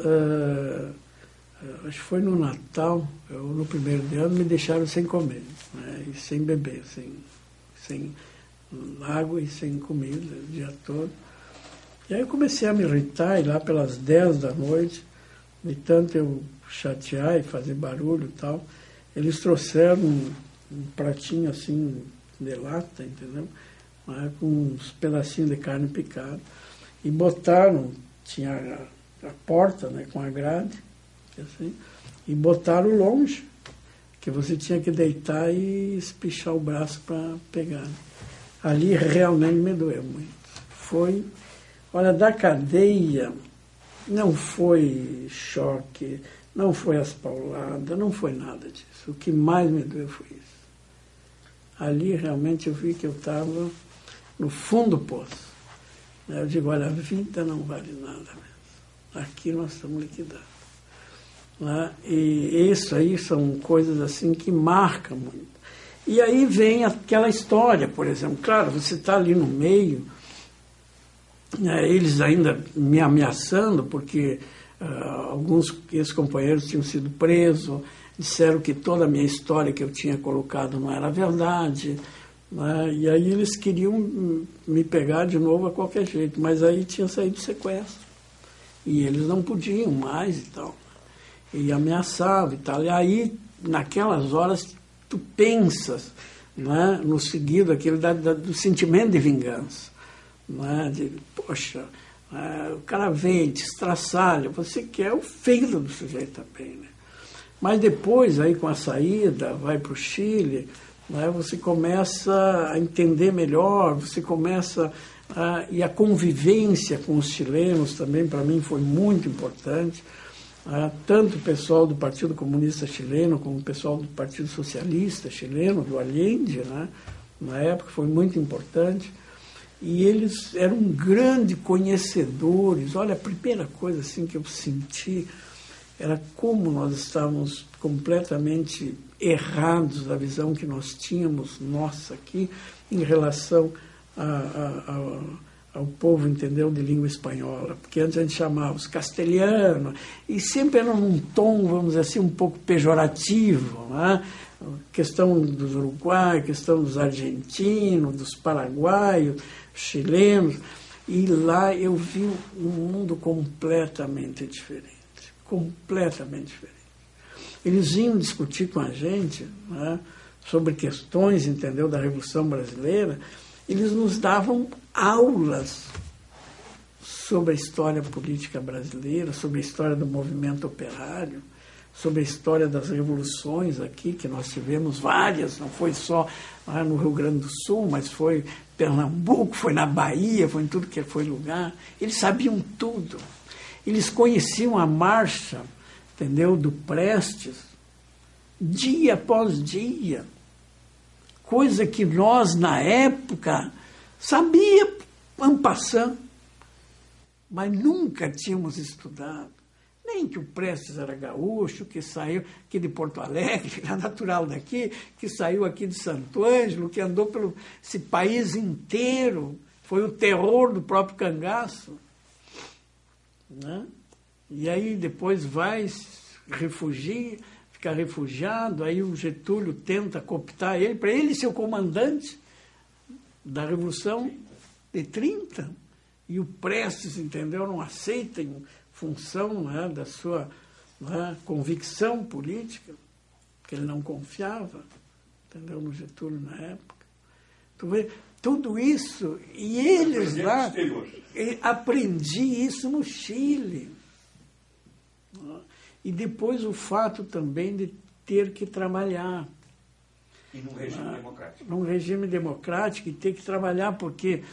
acho que foi no Natal, no 1º de ano, me deixaram sem comer, né, e sem beber, sem água e sem comida o dia todo. E aí eu comecei a me irritar, e lá pelas 10 da noite, de tanto eu chatear e fazer barulho e tal, eles trouxeram um pratinho assim de lata, entendeu? Com uns pedacinhos de carne picada, e botaram, tinha a porta, né, com a grade, assim, e botaram longe, que você tinha que deitar e espichar o braço para pegar. Ali realmente me doeu muito. Foi Olha, da cadeia não foi choque, não foi as pauladas, não foi nada disso. O que mais me doeu foi isso. Ali realmente eu vi que eu estava no fundo do poço. Eu digo, olha, a vida não vale nada mesmo. Aqui nós estamos liquidados. E isso aí são coisas assim que marcam muito. E aí vem aquela história, por exemplo. Claro, você está ali no meio, eles ainda me ameaçando, porque alguns ex-companheiros tinham sido presos, disseram que toda a minha história que eu tinha colocado não era verdade, né? E aí eles queriam me pegar de novo a qualquer jeito, mas aí tinha saído do sequestro. E eles não podiam mais e tal. E ameaçavam e tal. E aí, naquelas horas, tu pensas, né, no seguido, aquele do sentimento de vingança. Né, de, poxa, o cara vem, te estraçalha, você quer o fígado do sujeito também, né? Mas depois, aí com a saída, vai para o Chile, né, você começa a entender melhor, você começa e a convivência com os chilenos também, para mim, foi muito importante. Tanto o pessoal do Partido Comunista Chileno como o pessoal do Partido Socialista Chileno, do Allende, né, na época, foi muito importante. E eles eram grandes conhecedores. Olha, a primeira coisa assim, que eu senti era como nós estávamos completamente errados da visão que nós tínhamos, nossa, aqui, em relação ao povo, entendeu, de língua espanhola. Porque antes a gente chamava os castelhanos, e sempre era num tom, vamos dizer assim, um pouco pejorativo, né? Questão dos uruguaios, questão dos argentinos, dos paraguaios, chilenos. E lá eu vi um mundo completamente diferente. Completamente diferente. Eles vinham discutir com a gente, né, sobre questões, entendeu, da Revolução Brasileira. Eles nos davam aulas sobre a história política brasileira, sobre a história do movimento operário, sobre a história das revoluções aqui, que nós tivemos várias, não foi só lá no Rio Grande do Sul, mas foi em Pernambuco, foi na Bahia, foi em tudo que foi lugar. Eles sabiam tudo. Eles conheciam a marcha, entendeu, do Prestes, dia após dia. Coisa que nós, na época, sabíamos, en passant, mas nunca tínhamos estudado. Nem que o Prestes era gaúcho, que saiu aqui de Porto Alegre, que era natural daqui, que saiu aqui de Santo Ângelo, que andou pelo esse país inteiro, foi o terror do próprio cangaço. Né? E aí depois vai, refugia, fica refugiado, aí o Getúlio tenta cooptar ele, para ele ser o comandante da Revolução de 30, e o Prestes, entendeu, não aceita em função, né, da sua, né, convicção política, que ele não confiava, entendeu, no Getúlio na época. Tu vê, tudo isso, e eles lá, aprendi isso no Chile. E depois o fato também de ter que trabalhar. E num regime democrático. Num regime democrático, e ter que trabalhar, porque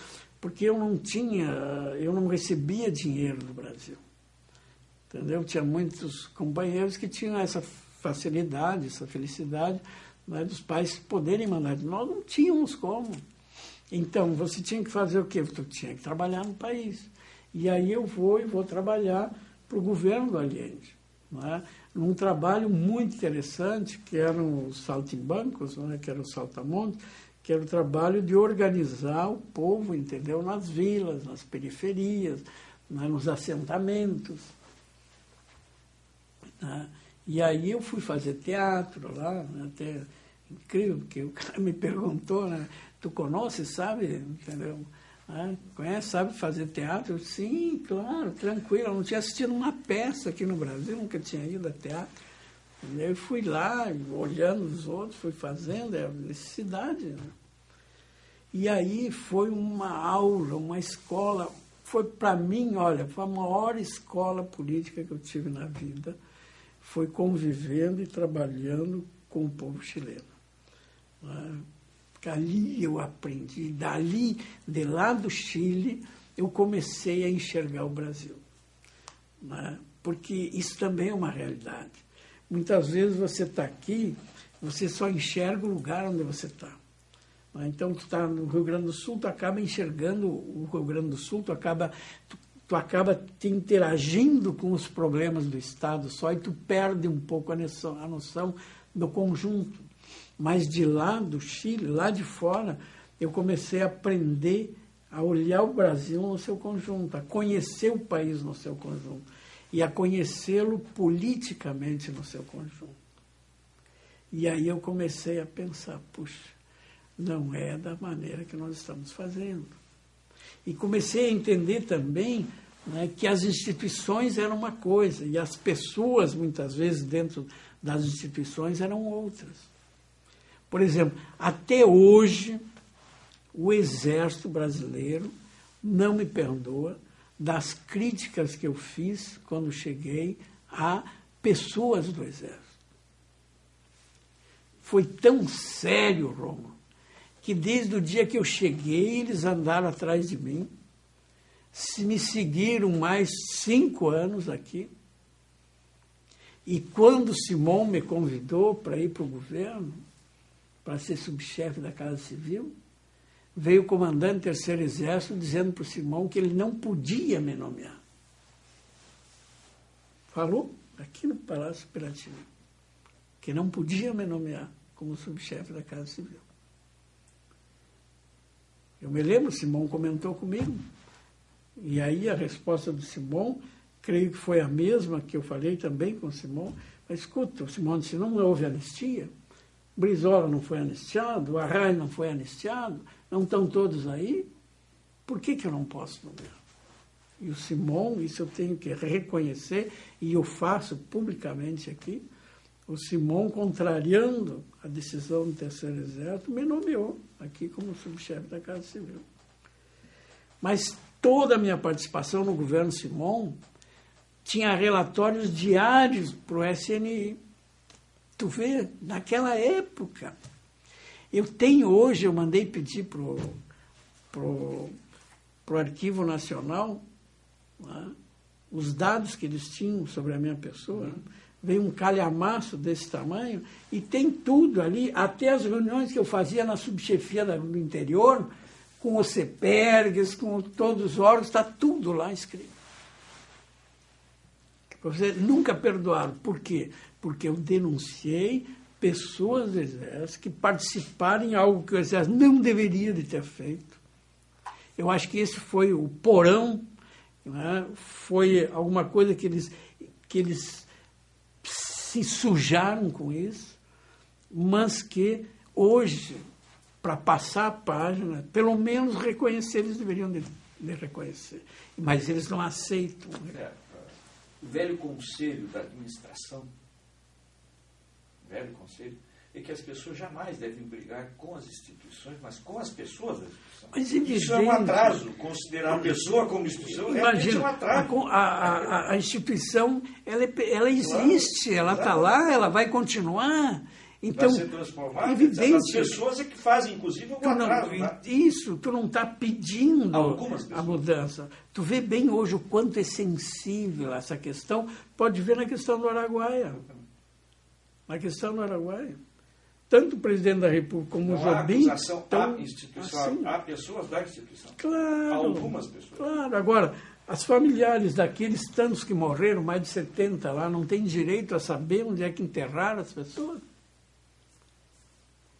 eu não recebia dinheiro do Brasil. Entendeu? Tinha muitos companheiros que tinham essa facilidade, essa felicidade, né, dos pais poderem mandar. Nós não tínhamos como. Então, você tinha que fazer o quê? Tu tinha que trabalhar no país. E aí eu vou trabalhar para o governo do Allende. Né? Num trabalho muito interessante, que eram os saltimbancos, né? Que era o saltamontes, que era o trabalho de organizar o povo, entendeu? Nas vilas, nas periferias, né? Nos assentamentos. Né? E aí eu fui fazer teatro lá, né? Até incrível, porque o cara me perguntou, né? Tu conhece, sabe? Entendeu? Conhece, sabe fazer teatro? Eu, sim, claro, tranquilo. Eu não tinha assistido uma peça aqui no Brasil, nunca tinha ido a teatro. Eu fui lá, olhando os outros, fui fazendo, é a necessidade. Né? E aí foi uma aula, uma escola. Foi para mim, olha, foi a maior escola política que eu tive na vida. Foi convivendo e trabalhando com o povo chileno. Né? Ali eu aprendi, dali, de lá do Chile, eu comecei a enxergar o Brasil, né? Porque isso também é uma realidade. Muitas vezes você está aqui, você só enxerga o lugar onde você está. Então, tu está no Rio Grande do Sul, tu acaba enxergando o Rio Grande do Sul, tu acaba te interagindo com os problemas do Estado só e tu perde um pouco a noção do conjunto. Mas de lá, do Chile, lá de fora, eu comecei a aprender a olhar o Brasil no seu conjunto, a conhecer o país no seu conjunto e a conhecê-lo politicamente no seu conjunto. E aí eu comecei a pensar, puxa, não é da maneira que nós estamos fazendo. E comecei a entender também, né, que as instituições eram uma coisa e as pessoas, muitas vezes, dentro das instituições eram outras. Por exemplo, até hoje, o Exército Brasileiro não me perdoa das críticas que eu fiz quando cheguei a pessoas do Exército. Foi tão sério, Rômulo, que desde o dia que eu cheguei, eles andaram atrás de mim, me seguiram mais 5 anos aqui, e quando Simão me convidou para ir para o governo, para ser subchefe da Casa Civil, veio o comandante do 3º Exército dizendo para o Simão que ele não podia me nomear. Falou aqui no Palácio Piratini, que não podia me nomear como subchefe da Casa Civil. Eu me lembro, o Simão comentou comigo, e aí a resposta do Simão, creio que foi a mesma que eu falei também com o Simão, mas escuta, o Simão disse, não houve anistia, Brizola não foi anistiado, o Arraes não foi anistiado, não estão todos aí, por que eu não posso nomear? E o Simão, isso eu tenho que reconhecer, e eu faço publicamente aqui, o Simão, contrariando a decisão do 3º Exército, me nomeou aqui como subchefe da Casa Civil. Mas toda a minha participação no governo Simão tinha relatórios diários para o SNI. Tu vê, naquela época. Eu tenho hoje, eu mandei pedir para o Arquivo Nacional, né, os dados que eles tinham sobre a minha pessoa. Veio um calhamaço desse tamanho e tem tudo ali, até as reuniões que eu fazia na subchefia do interior, com os CEPERGs, com todos os órgãos, está tudo lá escrito. Vocês nunca perdoaram. Por quê? Porque eu denunciei pessoas do Exército que participaram em algo que o Exército não deveria de ter feito. Eu acho que esse foi o porão, né? Foi alguma coisa que eles se sujaram com isso, mas que hoje, para passar a página, pelo menos reconhecer, eles deveriam de reconhecer. Mas eles não aceitam. O velho conselho da administração, é que as pessoas jamais devem brigar com as instituições, mas com as pessoas da instituição. Mas evidente, isso é um atraso. Considerar a pessoa como instituição é um atraso. A instituição, ela existe, ela está lá, ela vai continuar. Então, vai ser transformada. Evidente. As pessoas é que fazem, inclusive, um atraso. Isso, tu não está pedindo a mudança. Tu vê bem hoje o quanto é sensível essa questão. Pode ver na questão do Araguaia. Na questão do Araguaia. Tanto o presidente da República como o Jobim... Há instituição, assim, há pessoas da instituição. Claro. Há algumas pessoas. Claro. Agora, as familiares daqueles tantos que morreram, mais de 70 lá, não têm direito a saber onde é que enterraram as pessoas?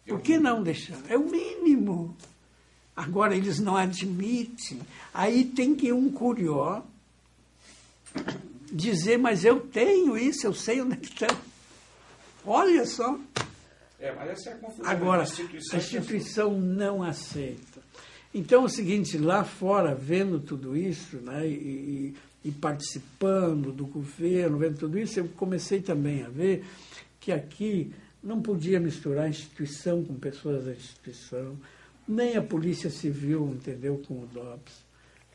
Por que não deixar? É o mínimo. Agora, eles não admitem. Aí tem que um curió dizer, mas eu tenho isso, eu sei onde é que está. Olha só. Mas essa é a confusão. Agora, a instituição não aceita. Então, é o seguinte, lá fora, vendo tudo isso, né, e participando do governo, vendo tudo isso, eu comecei também a ver que aqui não podia misturar instituição com pessoas da instituição, nem a Polícia Civil, entendeu, com o DOPS,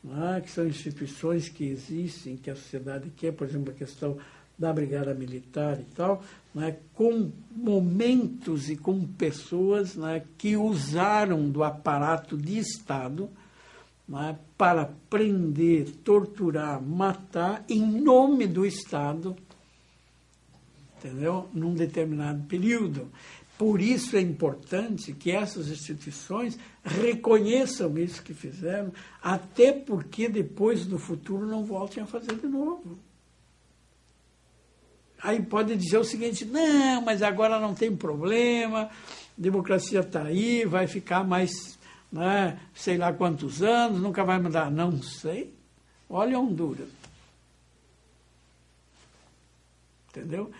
né, que são instituições que existem, que a sociedade quer, por exemplo, a questão da Brigada Militar e tal, né, com momentos e com pessoas, né, que usaram do aparato de Estado né, para prender, torturar, matar em nome do Estado, entendeu? Num determinado período. Por isso é importante que essas instituições reconheçam isso que fizeram, até porque depois no futuro não voltem a fazer de novo. Aí pode dizer o seguinte: não, mas agora não tem problema, a democracia está aí, vai ficar mais, né, sei lá quantos anos, nunca vai mudar. Não sei. Olha Honduras. Entendeu?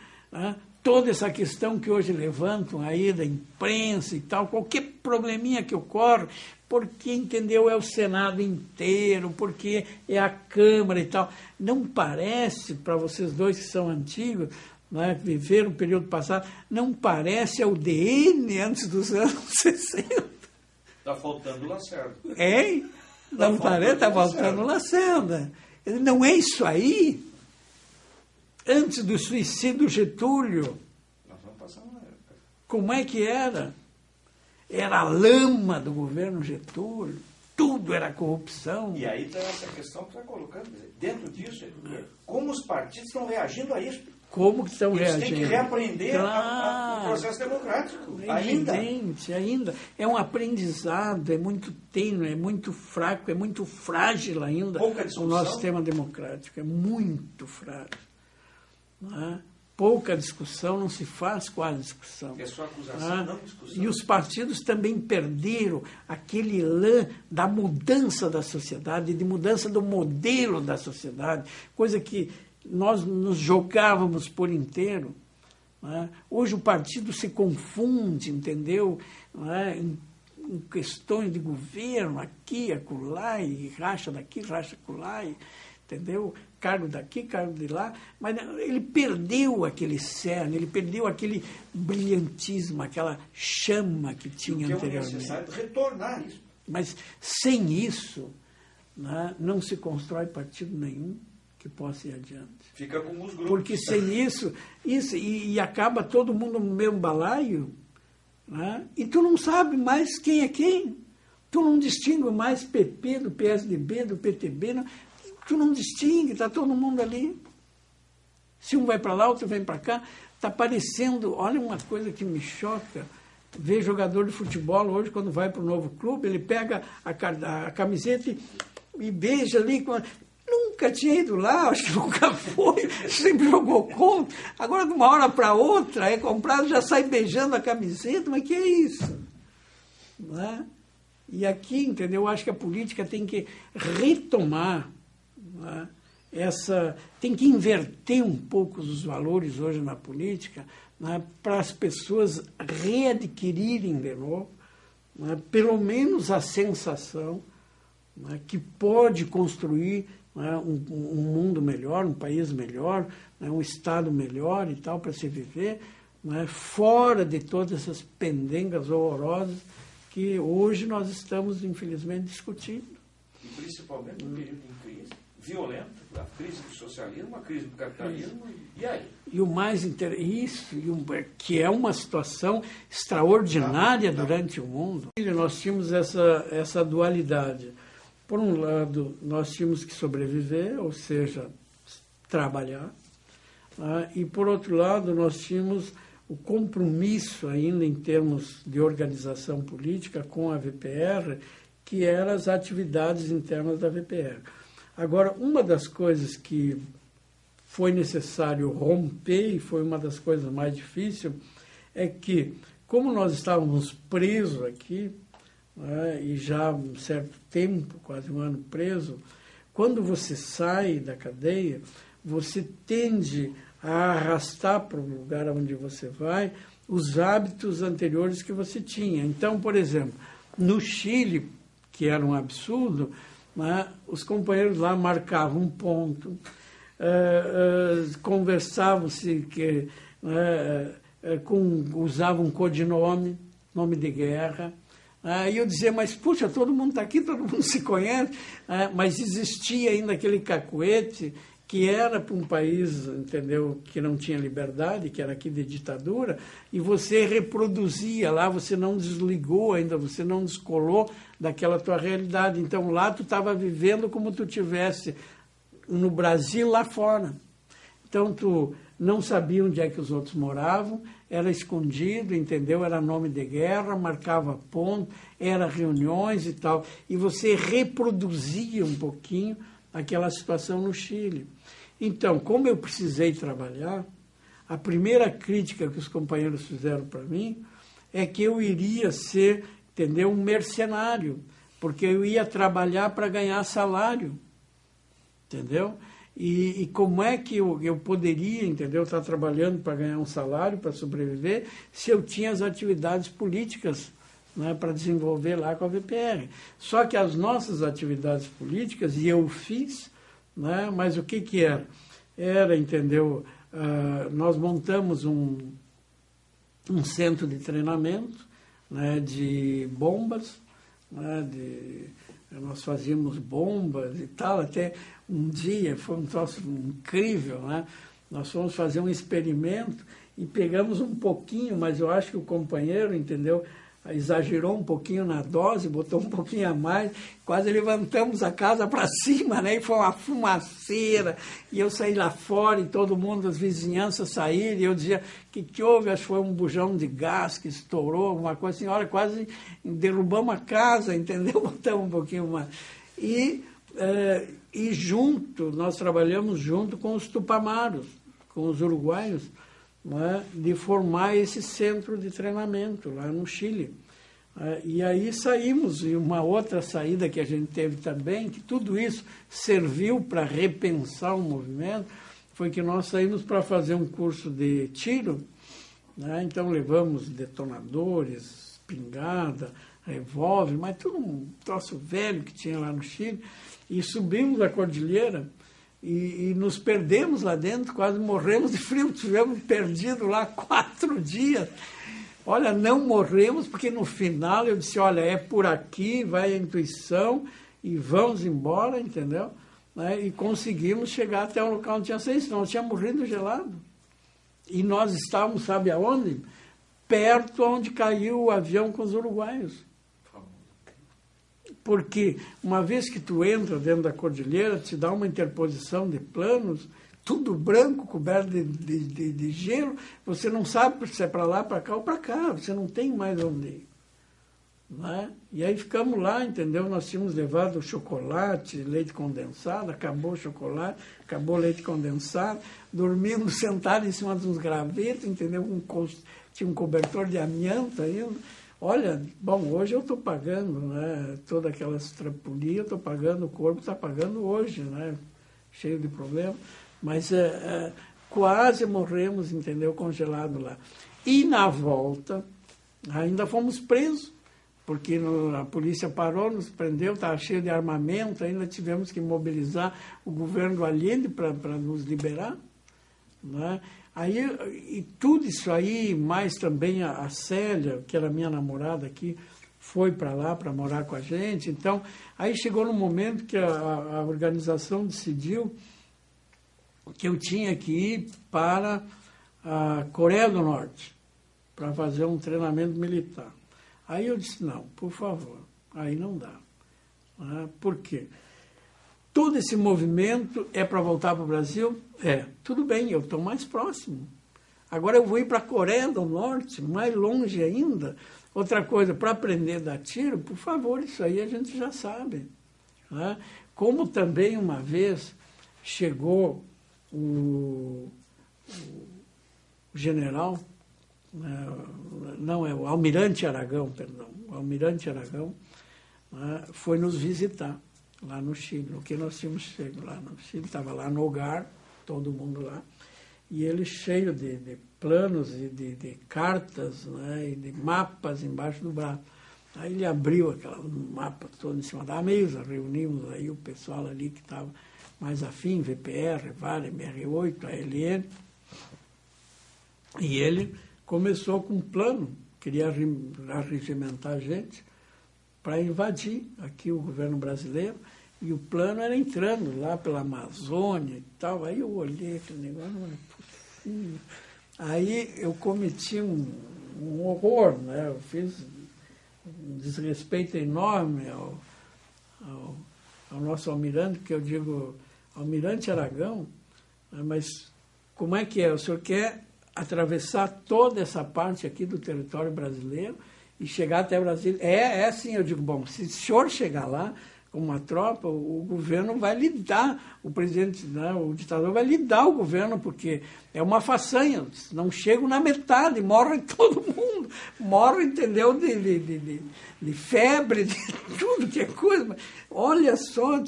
Toda essa questão que hoje levantam aí da imprensa e tal, qualquer probleminha que ocorre, porque, entendeu, é o Senado inteiro, porque é a Câmara e tal. Não parece, para vocês dois que são antigos, né, que viveram o período passado, não parece a UDN antes dos anos 60. Está faltando Lacerda. Hein? Não parece, está faltando Lacerda. Não é isso aí? Antes do suicídio do Getúlio, nós vamos passar uma época. Como é que era? Era a lama do governo Getúlio, tudo era corrupção. E aí está essa questão que está colocando, dentro disso, como os partidos estão reagindo a isso. Como que estão reagindo? Eles têm que reaprender claro, o processo democrático. É evidente, ainda. É um aprendizado, é muito tênue, é muito fraco, é muito frágil ainda o nosso sistema democrático. É muito frágil. Pouca discussão, não se faz quase discussão. É só acusação, não discussão. E os partidos também perderam aquele lã da mudança da sociedade, de mudança do modelo da sociedade, coisa que nós nos jogávamos por inteiro. Hoje o partido se confunde, entendeu? Em questões de governo, aqui, acolá, e racha daqui, racha acolá, entendeu? Cargo daqui, cargo de lá, mas ele perdeu aquele cerne, ele perdeu aquele brilhantismo, aquela chama que tinha anteriormente. É necessário retornar isso. Mas sem isso, não se constrói partido nenhum que possa ir adiante. Fica como os grupos. Porque sem isso e acaba todo mundo no mesmo balaio, e tu não sabe mais quem é quem. Tu não distingue mais PP do PSDB, do PTB, não. Tu não distingue, está todo mundo ali. Se um vai para lá, outro vem para cá. Está parecendo, olha uma coisa que me choca, ver jogador de futebol hoje, quando vai para o novo clube, ele pega a camiseta e beija ali. Nunca tinha ido lá, acho que nunca foi, sempre jogou contra. Agora, de uma hora para outra, é comprado, já sai beijando a camiseta, mas que é isso? Não é? E aqui, entendeu, eu acho que a política tem que retomar, tem que inverter um pouco os valores hoje na política, para as pessoas readquirirem de novo, pelo menos a sensação que pode construir um mundo melhor, um país melhor, um Estado melhor e tal, para se viver, fora de todas essas pendengas horrorosas que hoje nós estamos, infelizmente, discutindo. E principalmente no período de crise violenta, a crise do socialismo, a crise do capitalismo, e aí? E o mais que é uma situação extraordinária durante o mundo. Nós tínhamos essa dualidade. Por um lado, nós tínhamos que sobreviver, ou seja, trabalhar, e por outro lado, nós tínhamos o compromisso ainda em termos de organização política com a VPR, que eram as atividades internas da VPR. Agora, uma das coisas que foi necessário romper, e foi uma das coisas mais difíceis, é que, como nós estávamos presos aqui, e já há um certo tempo, quase um ano preso, quando você sai da cadeia, você tende a arrastar para o lugar onde você vai os hábitos anteriores que você tinha. Então, por exemplo, no Chile, que era um absurdo, os companheiros lá marcavam um ponto, conversavam-se, usavam um codinome, nome de guerra. E eu dizia, mas puxa, todo mundo está aqui, todo mundo se conhece, mas existia ainda aquele cacuete que era para um país, entendeu, que não tinha liberdade, que era aqui de ditadura, e você reproduzia lá, você não desligou ainda, você não descolou daquela tua realidade. Então lá tu estava vivendo como tu tivesse no Brasil lá fora. Então tu não sabia onde é que os outros moravam, era escondido, entendeu? Era nome de guerra, marcava ponto, era reuniões e tal. E você reproduzia um pouquinho aquela situação no Chile. Então, como eu precisei trabalhar, a primeira crítica que os companheiros fizeram para mim é que eu iria ser, entendeu, um mercenário, porque eu ia trabalhar para ganhar salário, entendeu? E como é que eu poderia, entendeu, estar trabalhando para ganhar um salário, para sobreviver, se eu tinha as atividades políticas, né, para desenvolver lá com a VPR. Só que as nossas atividades políticas, e eu fiz, né, mas o que era? Era, entendeu, nós montamos um centro de treinamento, né, de bombas, né, nós fazíamos bombas e tal, até um dia, foi um troço incrível, né? Nós fomos fazer um experimento e pegamos um pouquinho, mas eu acho que o companheiro, entendeu, exagerou um pouquinho na dose, botou um pouquinho a mais, quase levantamos a casa para cima, né? E foi uma fumaceira, e eu saí lá fora, e todo mundo, as vizinhanças saíram, e eu dizia, que houve? Acho que foi um bujão de gás que estourou, alguma coisa assim, olha, quase derrubamos a casa, entendeu? Botamos um pouquinho mais. E junto, nós trabalhamos junto com os tupamaros, com os uruguaios, né, de formar esse centro de treinamento lá no Chile. E aí saímos, e uma outra saída que a gente teve também, que tudo isso serviu para repensar o movimento, foi que nós saímos para fazer um curso de tiro, né, então levamos detonadores, espingarda, revólver, mas tudo um troço velho que tinha lá no Chile, e subimos a cordilheira, e nos perdemos lá dentro, quase morremos de frio, tivemos perdido lá 4 dias. Olha, não morremos, porque no final eu disse, olha, é por aqui, vai a intuição, e vamos embora, entendeu? Né? E conseguimos chegar até o local onde tinha saído, senão nós tínhamos morrido gelado. E nós estávamos, sabe aonde? Perto onde caiu o avião com os uruguaios. Porque uma vez que tu entra dentro da cordilheira, te dá uma interposição de planos, tudo branco, coberto de gelo, você não sabe se é para lá, para cá ou para cá, você não tem mais onde ir. Né? E aí ficamos lá, entendeu? Nós tínhamos levado chocolate, leite condensado, acabou o chocolate, acabou o leite condensado, dormimos sentados em cima de uns gravetos, entendeu? Tinha um cobertor de amianto ainda. Olha, bom, hoje eu estou pagando, né, toda aquela trampolia, eu estou pagando, o corpo está pagando hoje, né, cheio de problemas, mas quase morremos, entendeu, congelado lá. E na volta, ainda fomos presos, porque a polícia parou, nos prendeu, estava cheio de armamento, ainda tivemos que mobilizar o governo do Allende para nos liberar, né? Aí, e tudo isso aí, mais também a Célia, que era minha namorada aqui, foi para lá para morar com a gente. Então, aí chegou no momento que a organização decidiu que eu tinha que ir para a Coreia do Norte para fazer um treinamento militar. Aí eu disse, não, por favor, aí não dá. Por quê? Todo esse movimento é para voltar para o Brasil? É, tudo bem, eu estou mais próximo. Agora eu vou ir para a Coreia do Norte, mais longe ainda. Outra coisa, para aprender a dar tiro, por favor, isso aí a gente já sabe. Né? Como também uma vez chegou o general, não é o Almirante Aragão, perdão, o Almirante Aragão, né, foi nos visitar lá no Chile, no que nós tínhamos chego lá no Chile, estava lá no Hogar, todo mundo lá, e ele cheio de planos e de cartas, né, e de mapas embaixo do braço. Aí ele abriu aquele mapa todo em cima da mesa, reunimos aí o pessoal ali que estava mais afim, VPR, VAR, MR8, ALN, e ele começou com um plano, queria arregimentar a gente para invadir aqui o governo brasileiro, E o plano era entrando lá pela Amazônia e tal. Aí eu olhei aquele negócio, não é possível. Aí eu cometi um horror, né? Eu fiz um desrespeito enorme ao nosso almirante, porque eu digo, almirante Aragão, mas como é que é? O senhor quer atravessar toda essa parte aqui do território brasileiro e chegar até Brasília? É assim, eu digo, bom, se o senhor chegar lá com uma tropa, o governo vai lhe dar, o presidente, né, o ditador vai lhe dar o governo, porque é uma façanha, não chegam na metade, morre todo mundo, morre, entendeu, de febre, de tudo que é coisa. Mas, olha só,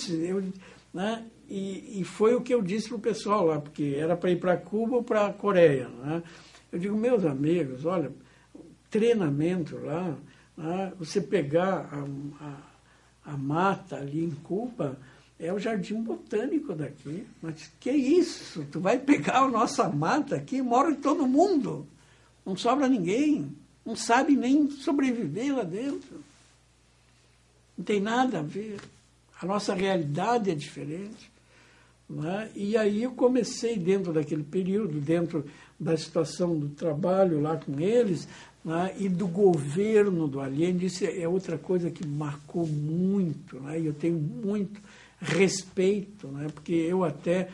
né, e foi o que eu disse para o pessoal lá, porque era para ir para Cuba ou para a Coreia. Né? Eu digo, meus amigos, olha, treinamento lá, né, você pegar a mata ali em Cuba é o jardim botânico daqui. Mas que isso? Tu vai pegar a nossa mata aqui e morre todo mundo. Não sobra ninguém. Não sabe nem sobreviver lá dentro. Não tem nada a ver. A nossa realidade é diferente. Né? E aí eu comecei, dentro daquele período, dentro da situação do trabalho lá com eles, né? E do governo do Allende, isso é outra coisa que marcou muito, né? E eu tenho muito respeito, né? Porque eu até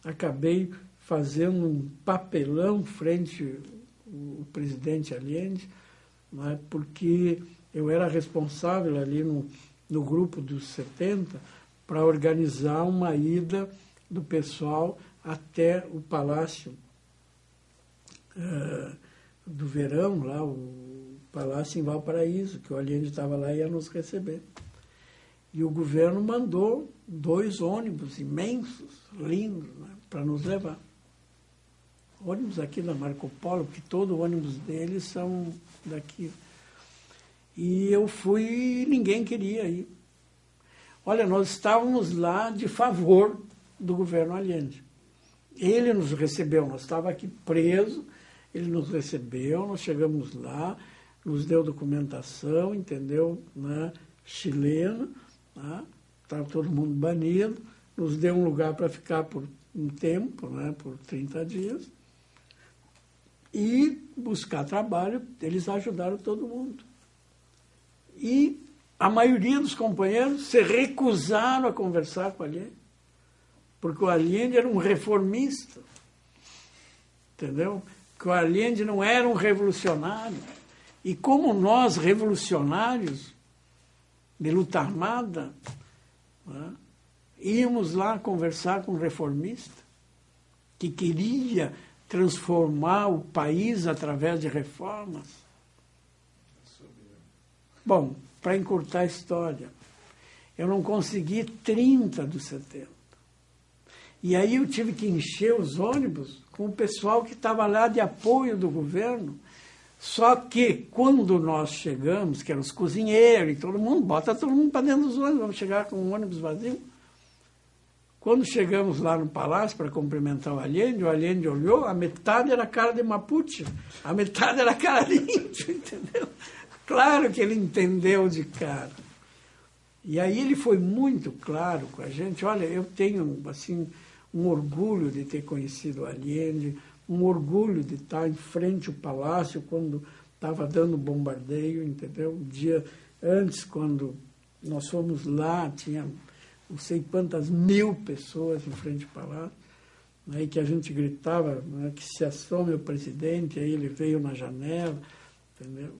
acabei fazendo um papelão frente ao presidente Allende, né? Porque eu era responsável ali no grupo dos 70 para organizar uma ida do pessoal até o Palácio do Verão, lá, o Palácio em Valparaíso, que o Allende estava lá e ia nos receber. E o governo mandou 2 ônibus imensos, lindos, né, para nos levar. Ônibus aqui da Marco Polo, porque todo o ônibus deles são daqui. E eu fui e ninguém queria ir. Olha, nós estávamos lá de favor do governo Allende. Ele nos recebeu, nós estávamos aqui presos, ele nos recebeu, nós chegamos lá, nos deu documentação, entendeu, né, chilena, né, estava todo mundo banido, nos deu um lugar para ficar por um tempo, né, por 30 dias, e buscar trabalho, eles ajudaram todo mundo. E a maioria dos companheiros se recusaram a conversar com o Allende, porque o Allende era um reformista, entendeu? Que o Allende não era um revolucionário. E como nós, revolucionários de luta armada, né, íamos lá conversar com um reformista que queria transformar o país através de reformas. Bom, para encurtar a história, eu não consegui 30 dos 70. E aí eu tive que encher os ônibus com o pessoal que estava lá de apoio do governo. Só que quando nós chegamos, que eram os cozinheiros e todo mundo, bota todo mundo para dentro dos ônibus, vamos chegar com um ônibus vazio. Quando chegamos lá no palácio para cumprimentar o Allende olhou, a metade era cara de Mapuche, a metade era cara de índio, entendeu? Claro que ele entendeu de cara. E aí ele foi muito claro com a gente. Olha, eu tenho, assim, um orgulho de ter conhecido o Allende, um orgulho de estar em frente ao palácio quando estava dando bombardeio, entendeu? Um dia antes, quando nós fomos lá, tinha não sei quantas mil pessoas em frente ao palácio, né, e que a gente gritava, né, que se assome o presidente, aí ele veio na janela, entendeu?